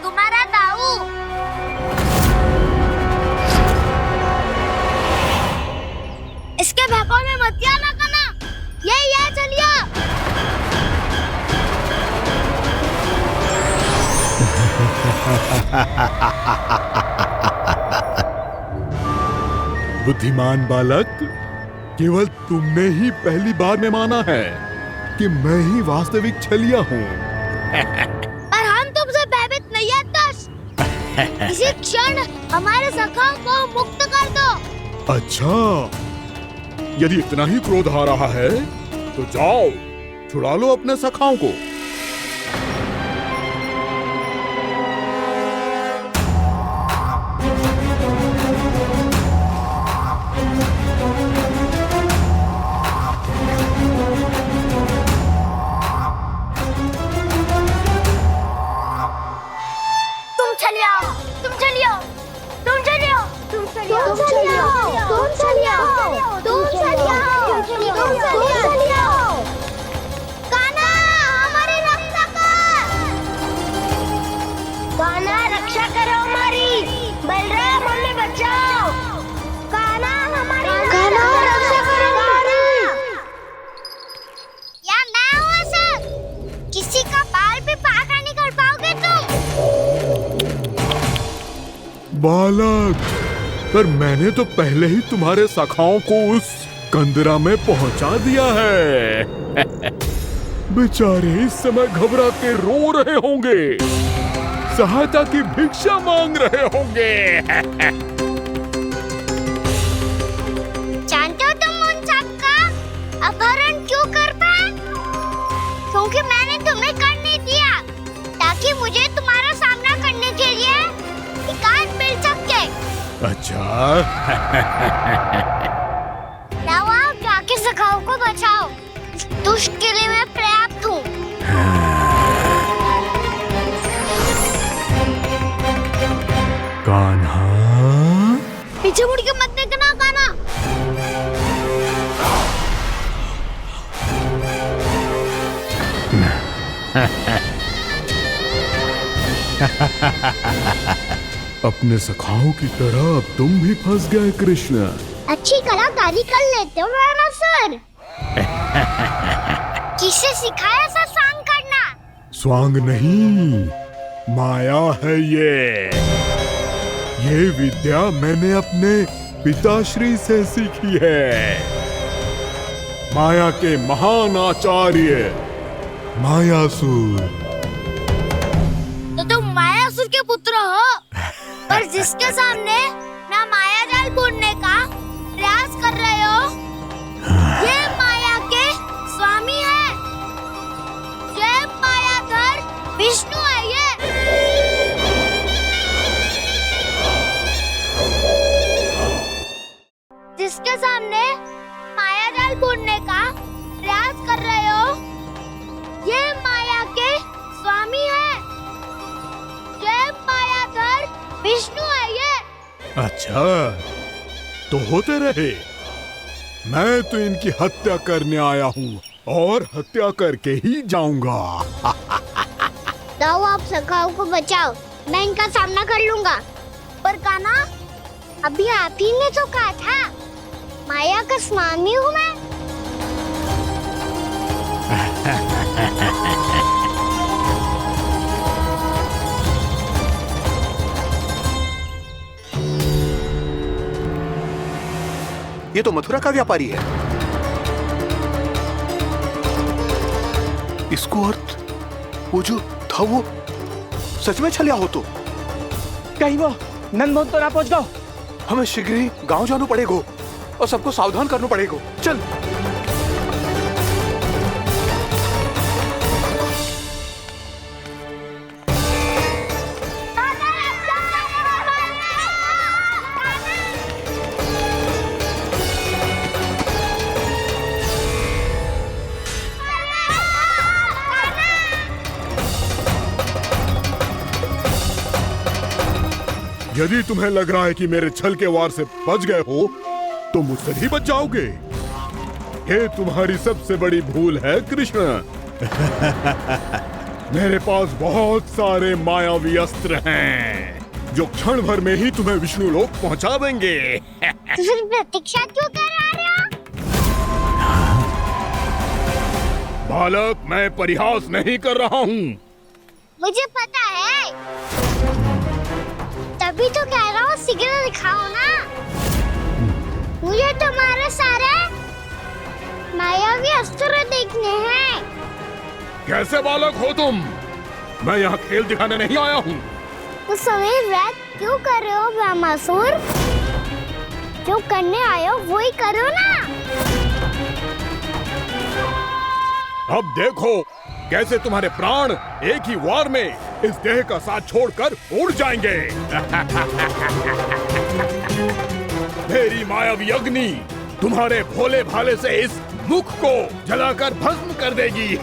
तुम्हारा दाऊ। इसके बहकावे में मत आना कान्हा, यही है छलिया। बुद्धिमान बालक, केवल तुमने ही पहली बार में माना है कि मैं ही वास्तविक छलिया हूँ। पर हम तुमसे भयभीत नहीं है दस। इसी क्षण हमारे सखाओं को मुक्त कर दो। अच्छा, यदि इतना ही क्रोध आ रहा है तो जाओ, छुड़ा लो अपने सखाओं को। तुम छलिया, तुम छलिया, तुम छलिया, तुम छलिया, तुम छलिया, तुम छलिया, तुम छलिया, तुम छलिया। कान्हा, हमारी रक्षा कर। कान्हा, रक्षा करो हमारी। बलराम, हमें बचाओ। कान्हा, हमारी रक्षा करो हमारी। या मैं हूँ ऐसा? किसी का बाल भी पाका नहीं कर पाओगे तुम। बालक, पर मैंने तो पहले ही तुम्हारे सखाओं को उस कंदरा में पहुंचा दिया है। बेचारे इस समय घबरा के रो रहे होंगे, सहायता की भिक्षा मांग रहे होंगे। जानते हो तुम उन सबका अपहरण क्यों कर पाए? क्योंकि मैंने तुम्हें कर नहीं दिया, ताकि मुझे तुम्हारा सामना करने के लिए एकांत मिल सके। अच्छा। लाओ, आओ, जाके सखाओं को बचाओ। इस दुष्ट के लिए मैं पर्याप्त हूँ। कान्हा, पीछे मुड़ के मत देखना कान्हा। अपने सखाओं की तरह अब तुम भी फंस गए कृष्ण। अच्छी कलाकारी कर लेते हो सर। किससे सिखाया ऐसा सांग करना? स्वांग नहीं, माया है ये विद्या मैंने अपने पिताश्री से सीखी है। माया के महान आचार्य मायासुर। तो तुम मायासुर के पुत्र हो, पर जिसके सामने मैं माया जाल बुनने का प्रयास कर रहे हो, ये माया के स्वामी है, ये मायाधर विष्णु है। ये जिसके सामने माया जाल बुनने का प्रयास कर रहे हो, ये माया के स्वामी है, ये मायाधर विष्णु है। ये अच्छा, तो होते रहे। मैं तो इनकी हत्या करने आया हूँ और हत्या करके ही जाऊंगा। दाऊ, आप सखाओं को बचाओ, मैं इनका सामना कर लूंगा। पर कान्हा, अभी आप ही ने तो कहा था माया का स्वामी हूँ मैं। ये तो मथुरा का व्यापारी है। इसको अर्थ वो जो था वो सच में छलिया हो तो कहीं वो नंदमोहन तो ना पहुंच गो। हमें शीघ्र ही गांव जाना पड़ेगा और सबको सावधान करना पड़ेगा। चल। यदि तुम्हें लग रहा है कि मेरे छल के वार से बच गए हो, तो मुझसे भी बच जाओगे। ये तुम्हारी सबसे बड़ी भूल है कृष्ण। मेरे पास बहुत सारे मायावी अस्त्र हैं, जो क्षण भर में ही तुम्हें विष्णु लोक पहुंचा देंगे। तो फिर प्रतीक्षा क्यों कर रहे हो? बालक, मैं परिहास नहीं कर रहा हूँ। मुझे पता है, तभी तो कह रहा हूँ शीघ्र दिखाओ ना। मुझे तुम्हारे सारे मायावी अस्त्र देखने हैं। कैसे बालक हो तुम? मैं यहाँ खेल दिखाने नहीं आया हूँ। उस समय व्रत क्यों कर रहे हो ब्रह्मासुर? जो करने आए हो वो ही करो ना। अब देखो कैसे तुम्हारे प्राण एक ही वार में इस देह का साथ छोड़कर उड़ जाएंगे। मेरी मायावी अग्नि तुम्हारे भोले भाले से इस मुख को जलाकर भस्म कर देगी।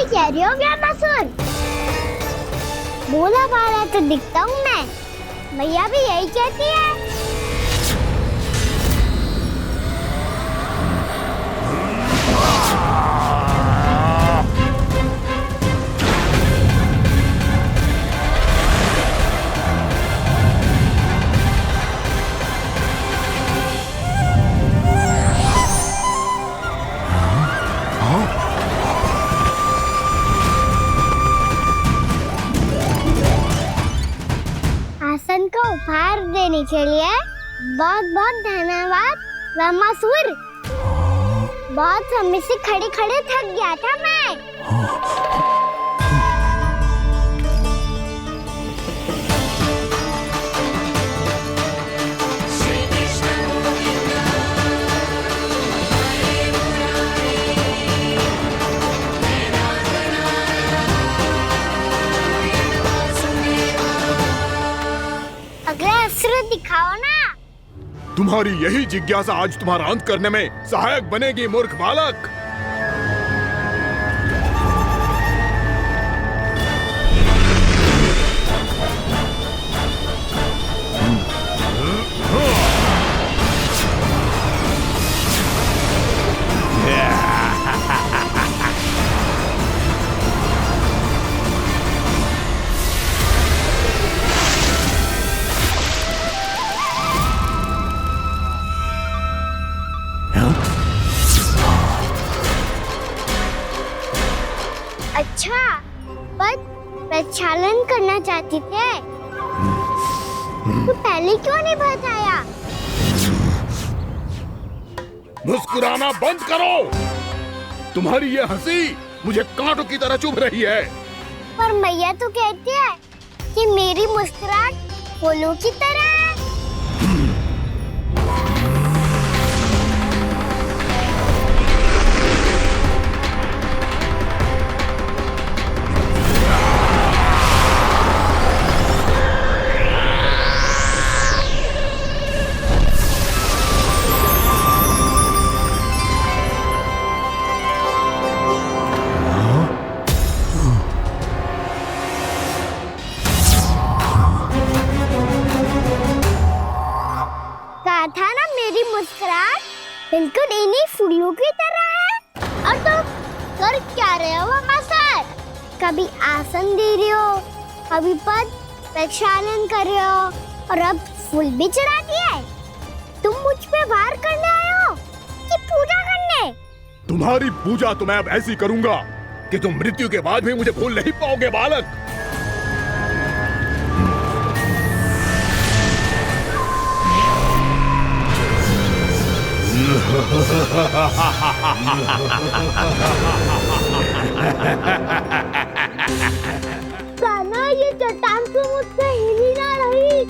कह रही हो ब्रह्मासुर? भोला भाला तो दिखता हूँ मैं, मैया भी यही कहती है। आसन को उपहार देने के लिए बहुत बहुत धन्यवाद ब्रह्मासुर। बहुत समय से खड़े खड़े थक गया था मैं। अगला अस्त्र दिखाओ ना। तुम्हारी यही जिज्ञासा आज तुम्हारा अंत करने में सहायक बनेगी मूर्ख बालक। अच्छा, पर प्रक्षालन करना चाहती थे तो पहले क्यों नहीं बताया? मुस्कुराना बंद करो। तुम्हारी ये हंसी मुझे कांटों की तरह चुभ रही है। पर मैया तो कहती है कि मेरी मुस्कुराहट फूलों की तरह है। था ना मेरी मुस्कुराहट बिल्कुल इन्हीं फूलों की तरह है। और तुम कर क्या रहे हो सर? कभी आसन दे रहे हो, कभी पद प्रक्षालन कर रहे हो और अब फूल भी चढ़ा दिया है। तुम मुझ पे वार करने आए हो कि पूजा करने? तुम्हारी पूजा तो मैं अब ऐसी करूंगा कि तुम मृत्यु के बाद भी मुझे भूल नहीं पाओगे बालक। कान्हा, ये चट्टान तो मुझसे हिल ही ना रही।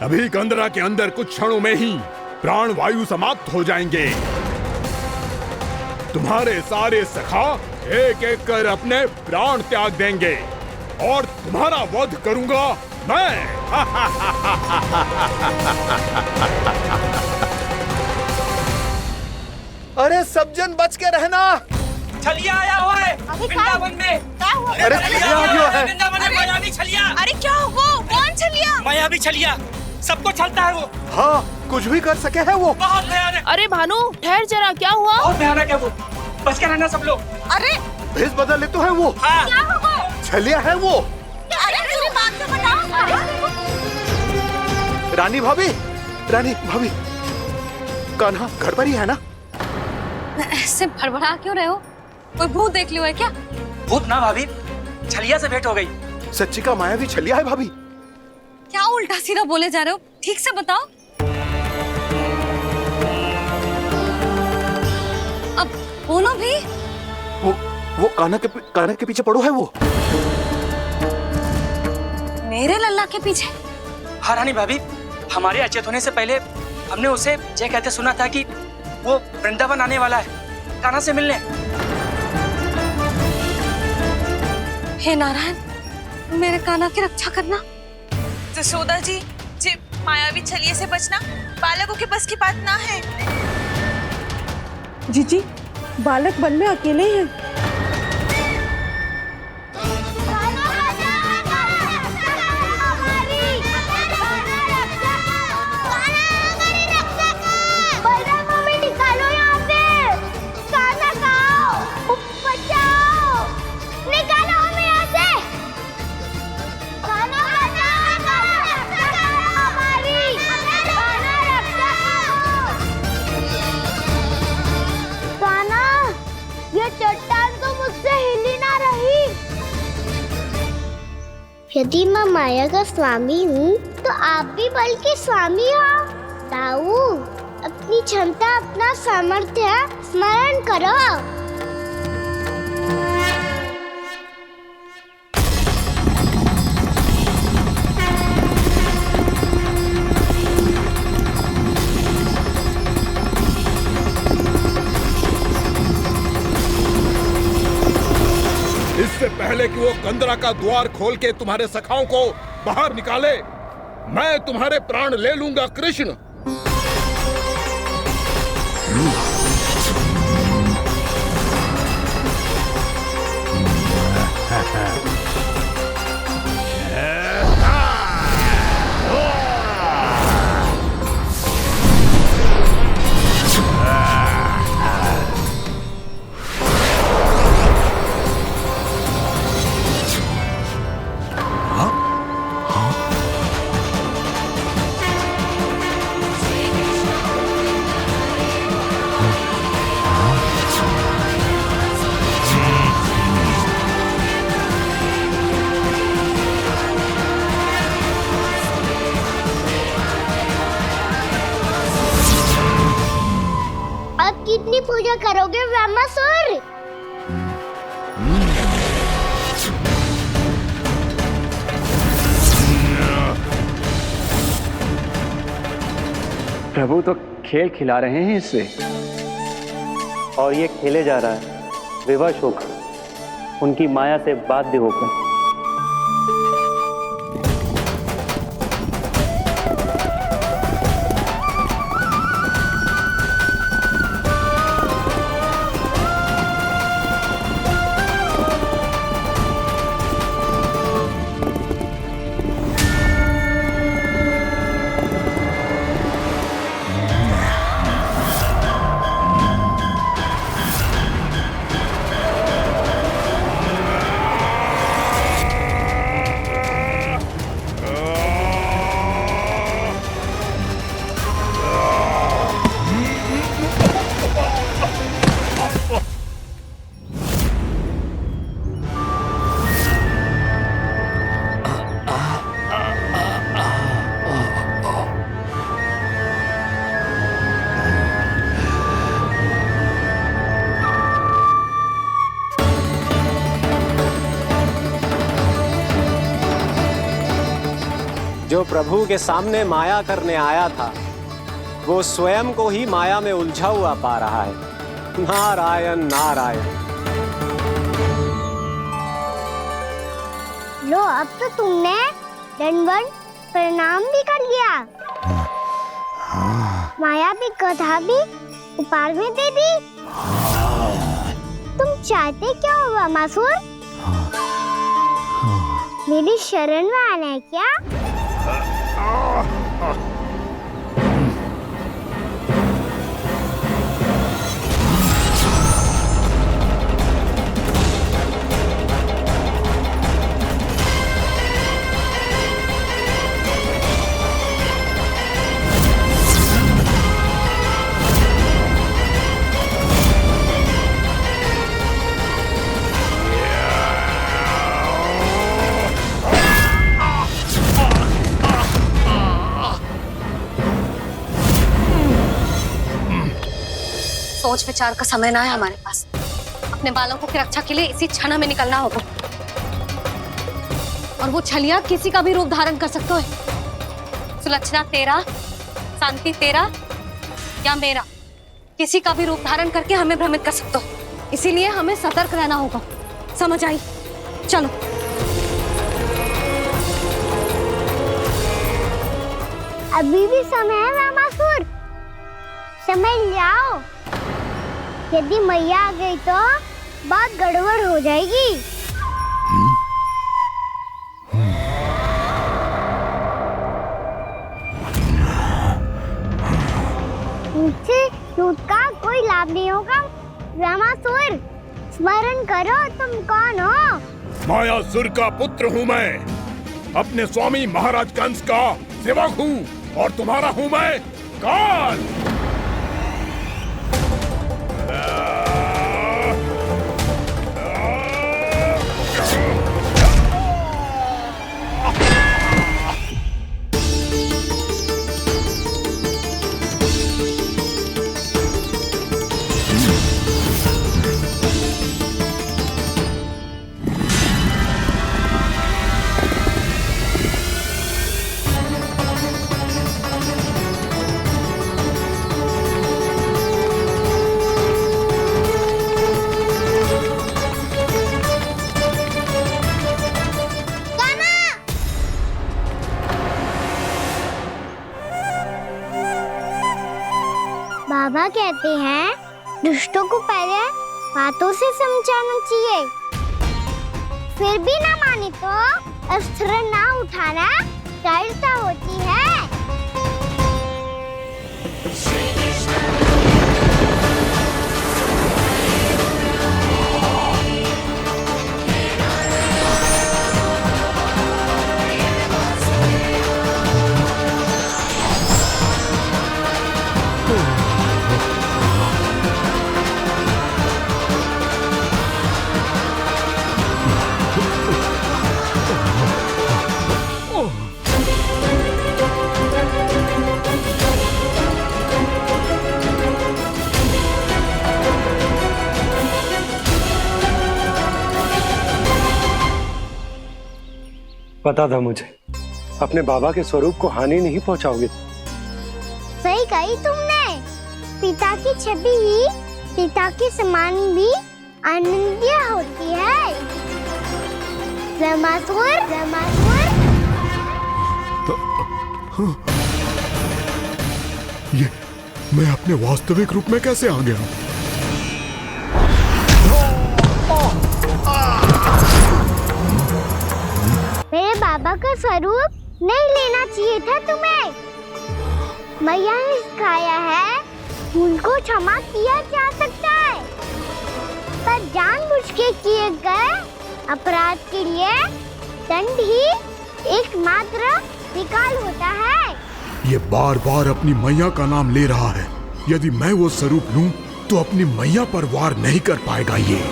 अभी कंदरा के अंदर कुछ क्षणों में ही प्राण वायु समाप्त हो जाएंगे। तुम्हारे सारे सखा एक एक कर अपने प्राण त्याग देंगे और तुम्हारा वध करूंगा मैं। अरे सब जन बच के रहना। छलिया आया हुआ है वृंदावन में। अरे छलिया आ गया है। वृंदावन में मायावी छलिया। अरे क्या हुआ? कौन छलिया? मायावी छलिया, सबको छलता है वो। हाँ, कुछ भी कर सके है वो। बहुत भयानक। अरे भानु, ठहर जरा, क्या हुआ? बहुत भयानक है वो, बच के रहना सब लोग। अरे भेष बदल ले तो है वो। हाँ। क्या हुआ? छलिया है वो। अरे मेरी बात तो बताओ। रानी भाभी, कान्हा घर पर ही है ना? ऐसे भड़बड़ा क्यों रहे हो? कोई भूत देख लियो है क्या? भूत ना भाभी, छलिया से भेंट हो गई। सच्ची का मायावी छलिया है भाभी। क्या उल्टा सीधा बोले जा रहे हो? ठीक से बताओ। अब बोलो भी। वो कान्हा के पीछे पड़ो है वो। मेरे लल्ला के पीछे? हाँ रानी भाभी, हमारे अचेत होने से पहले हमने उसे ये कहते सुना था कि वो वृंदावन आने वाला है कान्हा से मिलने। हे नारायण, मेरे कान्हा की रक्षा करना। जसोदा जी, मायावी छलिए से बचना बालकों के बस की बात ना है। जीजी, बालक वन में अकेले हैं। यदि मैं माया का स्वामी हूँ तो आप भी बल के स्वामी हो। ताऊ, अपनी क्षमता, अपना सामर्थ्य स्मरण करो। इससे पहले कि वो कंदरा का द्वार खोल के तुम्हारे सखाओं को बाहर निकाले, मैं तुम्हारे प्राण ले लूंगा कृष्ण। क्या करोगे ब्रह्मासुर? प्रभु तो खेल खिला रहे हैं इससे, और ये खेले जा रहा है विवश होकर, उनकी माया से बाध्य होकर। जो प्रभु के सामने माया करने आया था, वो स्वयं को ही माया में उलझा हुआ पा रहा है। नारायण नारायण। लो, अब तो तुमने दंडवत प्रणाम भी कर लिया, माया भी कथा भी उपहार भी दे दी। तुम चाहते क्या हो ब्रह्मासुर? मेरी शरण में आना है क्या? सोच विचार का समय ना है हमारे पास। अपने बालकों की रक्षा के लिए इसी क्षण में निकलना होगा। और वो छलिया किसी का भी रूप धारण कर सकते है। सुलक्षणा तेरा, शांति तेरा या मेरा, किसी का भी रूप धारण करके हमें भ्रमित कर सकते हो। इसीलिए हमें सतर्क रहना होगा। समझ आई? चलो। अभी भी समय है ब्रह्मासुर, समझ जाओ। यदि मैया आ गई तो बात गड़बड़ हो जाएगी। मुझसे झूठ का कोई लाभ नहीं होगा। ब्रह्मासुर, स्मरण करो तुम कौन हो। मायासुर का पुत्र हूँ मैं, अपने स्वामी महाराज कंस का सेवक हूँ, और तुम्हारा हूँ मैं काल। बाबा कहते हैं दुष्टों को पहले बातों से समझाना चाहिए, फिर भी ना माने तो अस्त्र ना उठाना दृढ़ता होती है। पता था मुझे, अपने बाबा के स्वरूप को हानि नहीं पहुंचाओगे। सही कही तुमने। पिता की छवि ही पिता के समान भी आनंदीय होती है। ब्रह्मासुर, ब्रह्मासुर। ये मैं अपने वास्तविक रूप में कैसे आ गया? मेरे बाबा का स्वरूप नहीं लेना चाहिए था तुम्हें। मैया ने सिखाया है, भूल को क्षमा किया जा सकता है, पर जानबूझ के किए गए अपराध के लिए दंड ही एकमात्र विकल्प होता है। ये बार बार अपनी मैया का नाम ले रहा है। यदि मैं वो स्वरूप लूं तो अपनी मैया पर वार नहीं कर पाएगा ये।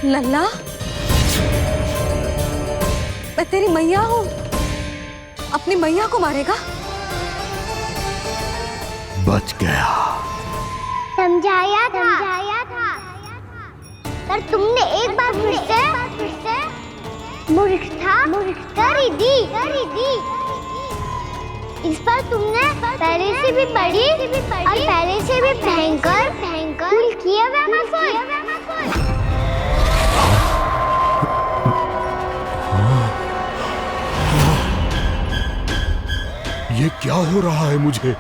लल्ला, मैं तेरी मैया हूँ, अपनी मैया को मारेगा? बच गया। समझाया था, पर तुमने एक बार फिर से मूर्खता कर ही दी। इस पर तुमने पहले से भी बड़ी और पहले से भी भयंकर भूल किया ब्रह्मासुर। ये क्या हो रहा है मुझे?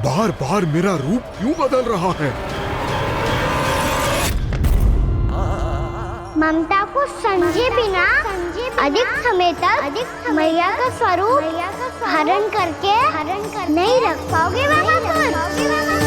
बार बार मेरा रूप क्यों बदल रहा है? ममता को समझे बिना अधिक समय तक मैया का स्वरूप हरण करके नहीं रख पाओगे ब्रह्मासुर।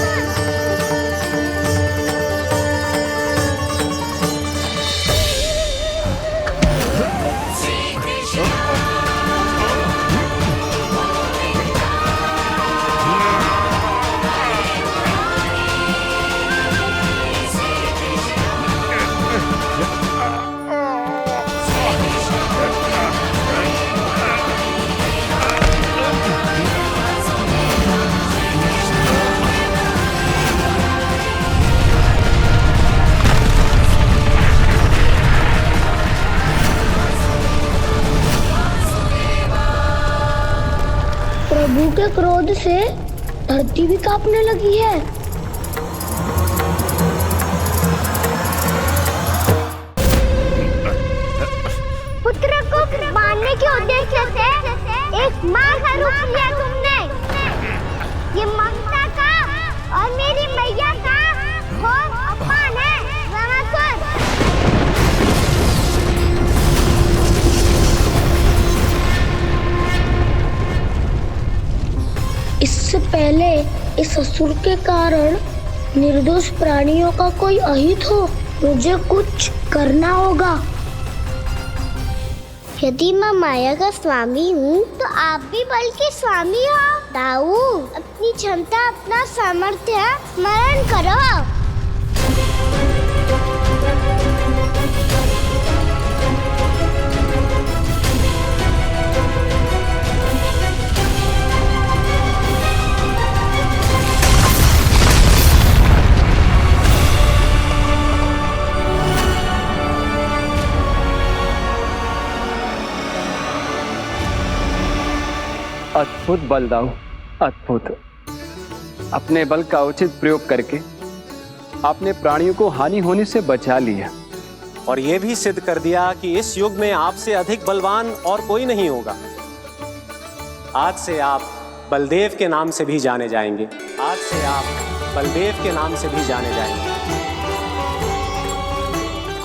प्रभु के क्रोध से धरती भी कांपने लगी है। पुत्र को मारने के उद्देश्य से एक मां का रूप लिया तुमने। ये ममता का और मेरी मैया का घोर अपमान है ब्रह्मासुर। इससे पहले इस असुर के कारण निर्दोष प्राणियों का कोई अहित हो, मुझे कुछ करना होगा। यदि मैं माया का स्वामी हूँ तो आप भी बल के स्वामी हो। दाऊ, अपनी क्षमता, अपना सामर्थ्य स्मरण करो। अद्भुत बलदाऊ, अद्भुत। अपने बल का उचित प्रयोग करके आपने प्राणियों को हानि होने से बचा लिया और ये भी सिद्ध कर दिया कि इस युग में आपसे अधिक बलवान और कोई नहीं होगा। आज से आप बलदेव के नाम से भी जाने जाएंगे। आज से आप बलदेव के नाम से भी जाने जाएंगे।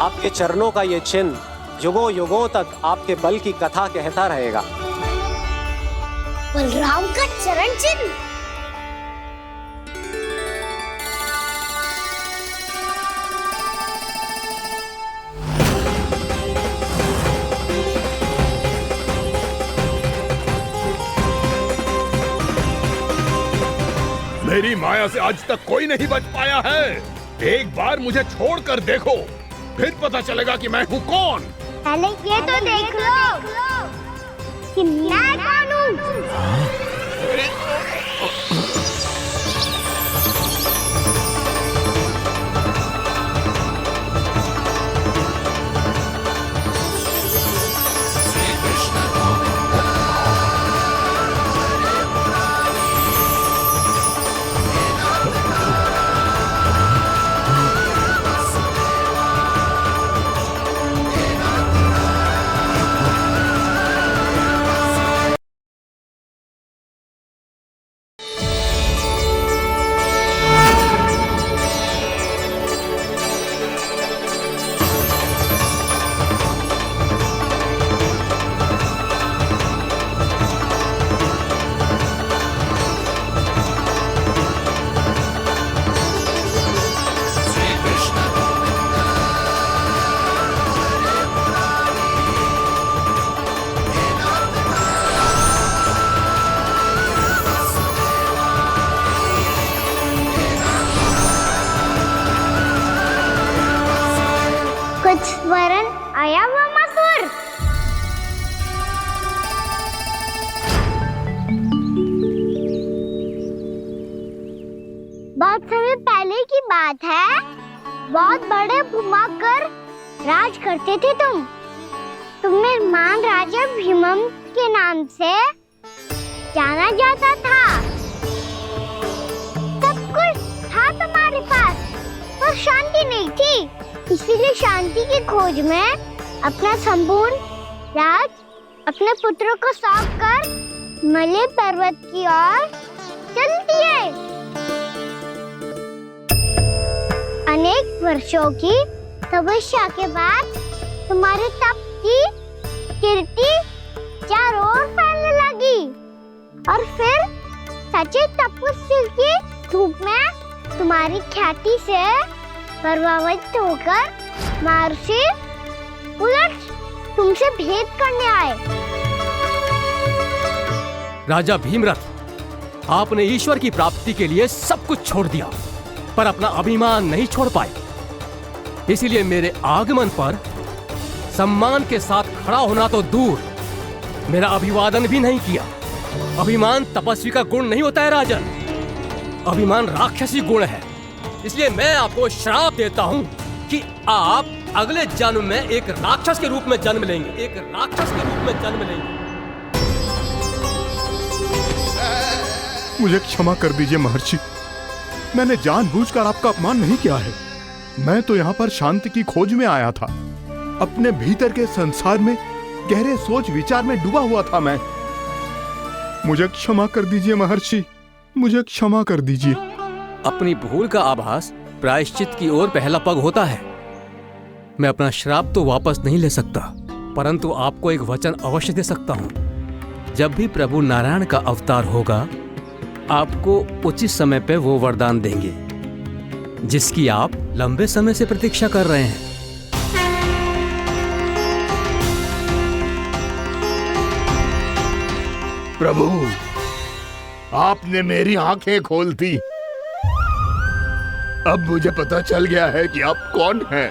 आपके चरणों का ये चिन्ह युगों युगों तक आपके बल की कथा कहता रहेगा। बलराम का चरण चिन्ह। मेरी माया से आज तक कोई नहीं बच पाया है। एक बार मुझे छोड़कर देखो, फिर पता चलेगा कि मैं हूँ कौन। पहले ये तो देख लो कि मैं कौन हूँ। वरन आया हुआ मसूर। बहुत समय पहले की बात है, बहुत बड़े भूमाकर राज करते थे तुम्हें महान राजा भीमम के नाम से जाना जाता था। सब कुछ था तुम्हारे पास, पर शांति नहीं थी। इसीलिए शांति की खोज में अपना संपूर्ण राज अपने पुत्रों को सौंप कर मलय पर्वत की ओर चल दिए। अनेक वर्षों की तपस्या के बाद तुम्हारे तप की कीर्ति चारों ओर फैलने लगी और फिर सच्चे तपस्वी के रूप में तुम्हारी ख्याति से प्रभावित होकर महर्षि उलट तुमसे भेंट करने आए। राजा भीमरथ, आपने ईश्वर की प्राप्ति के लिए सब कुछ छोड़ दिया, पर अपना अभिमान नहीं छोड़ पाए। इसीलिए मेरे आगमन पर सम्मान के साथ खड़ा होना तो दूर, मेरा अभिवादन भी नहीं किया। अभिमान तपस्वी का गुण नहीं होता है राजन, अभिमान राक्षसी गुण है। इसलिए मैं आपको श्राप देता हूँ कि आप अगले जन्म में एक राक्षस के रूप में जन्म लेंगे, एक राक्षस के रूप में जन्म लेंगे। मुझे क्षमा कर दीजिए महर्षि, मैंने जानबूझकर आपका अपमान नहीं किया है। मैं तो यहाँ पर शांति की खोज में आया था। अपने भीतर के संसार में गहरे सोच विचार में डूबा हुआ था मैं। मुझे क्षमा कर दीजिए महर्षि, मुझे क्षमा कर दीजिए। अपनी भूल का आभास प्रायश्चित की ओर पहला पग होता है। मैं अपना श्राप तो वापस नहीं ले सकता, परंतु आपको एक वचन अवश्य दे सकता हूँ। जब भी प्रभु नारायण का अवतार होगा, आपको उचित समय पे वो वरदान देंगे जिसकी आप लंबे समय से प्रतीक्षा कर रहे हैं। प्रभु, आपने मेरी आंखें खोल दी। अब मुझे पता चल गया है कि आप कौन हैं।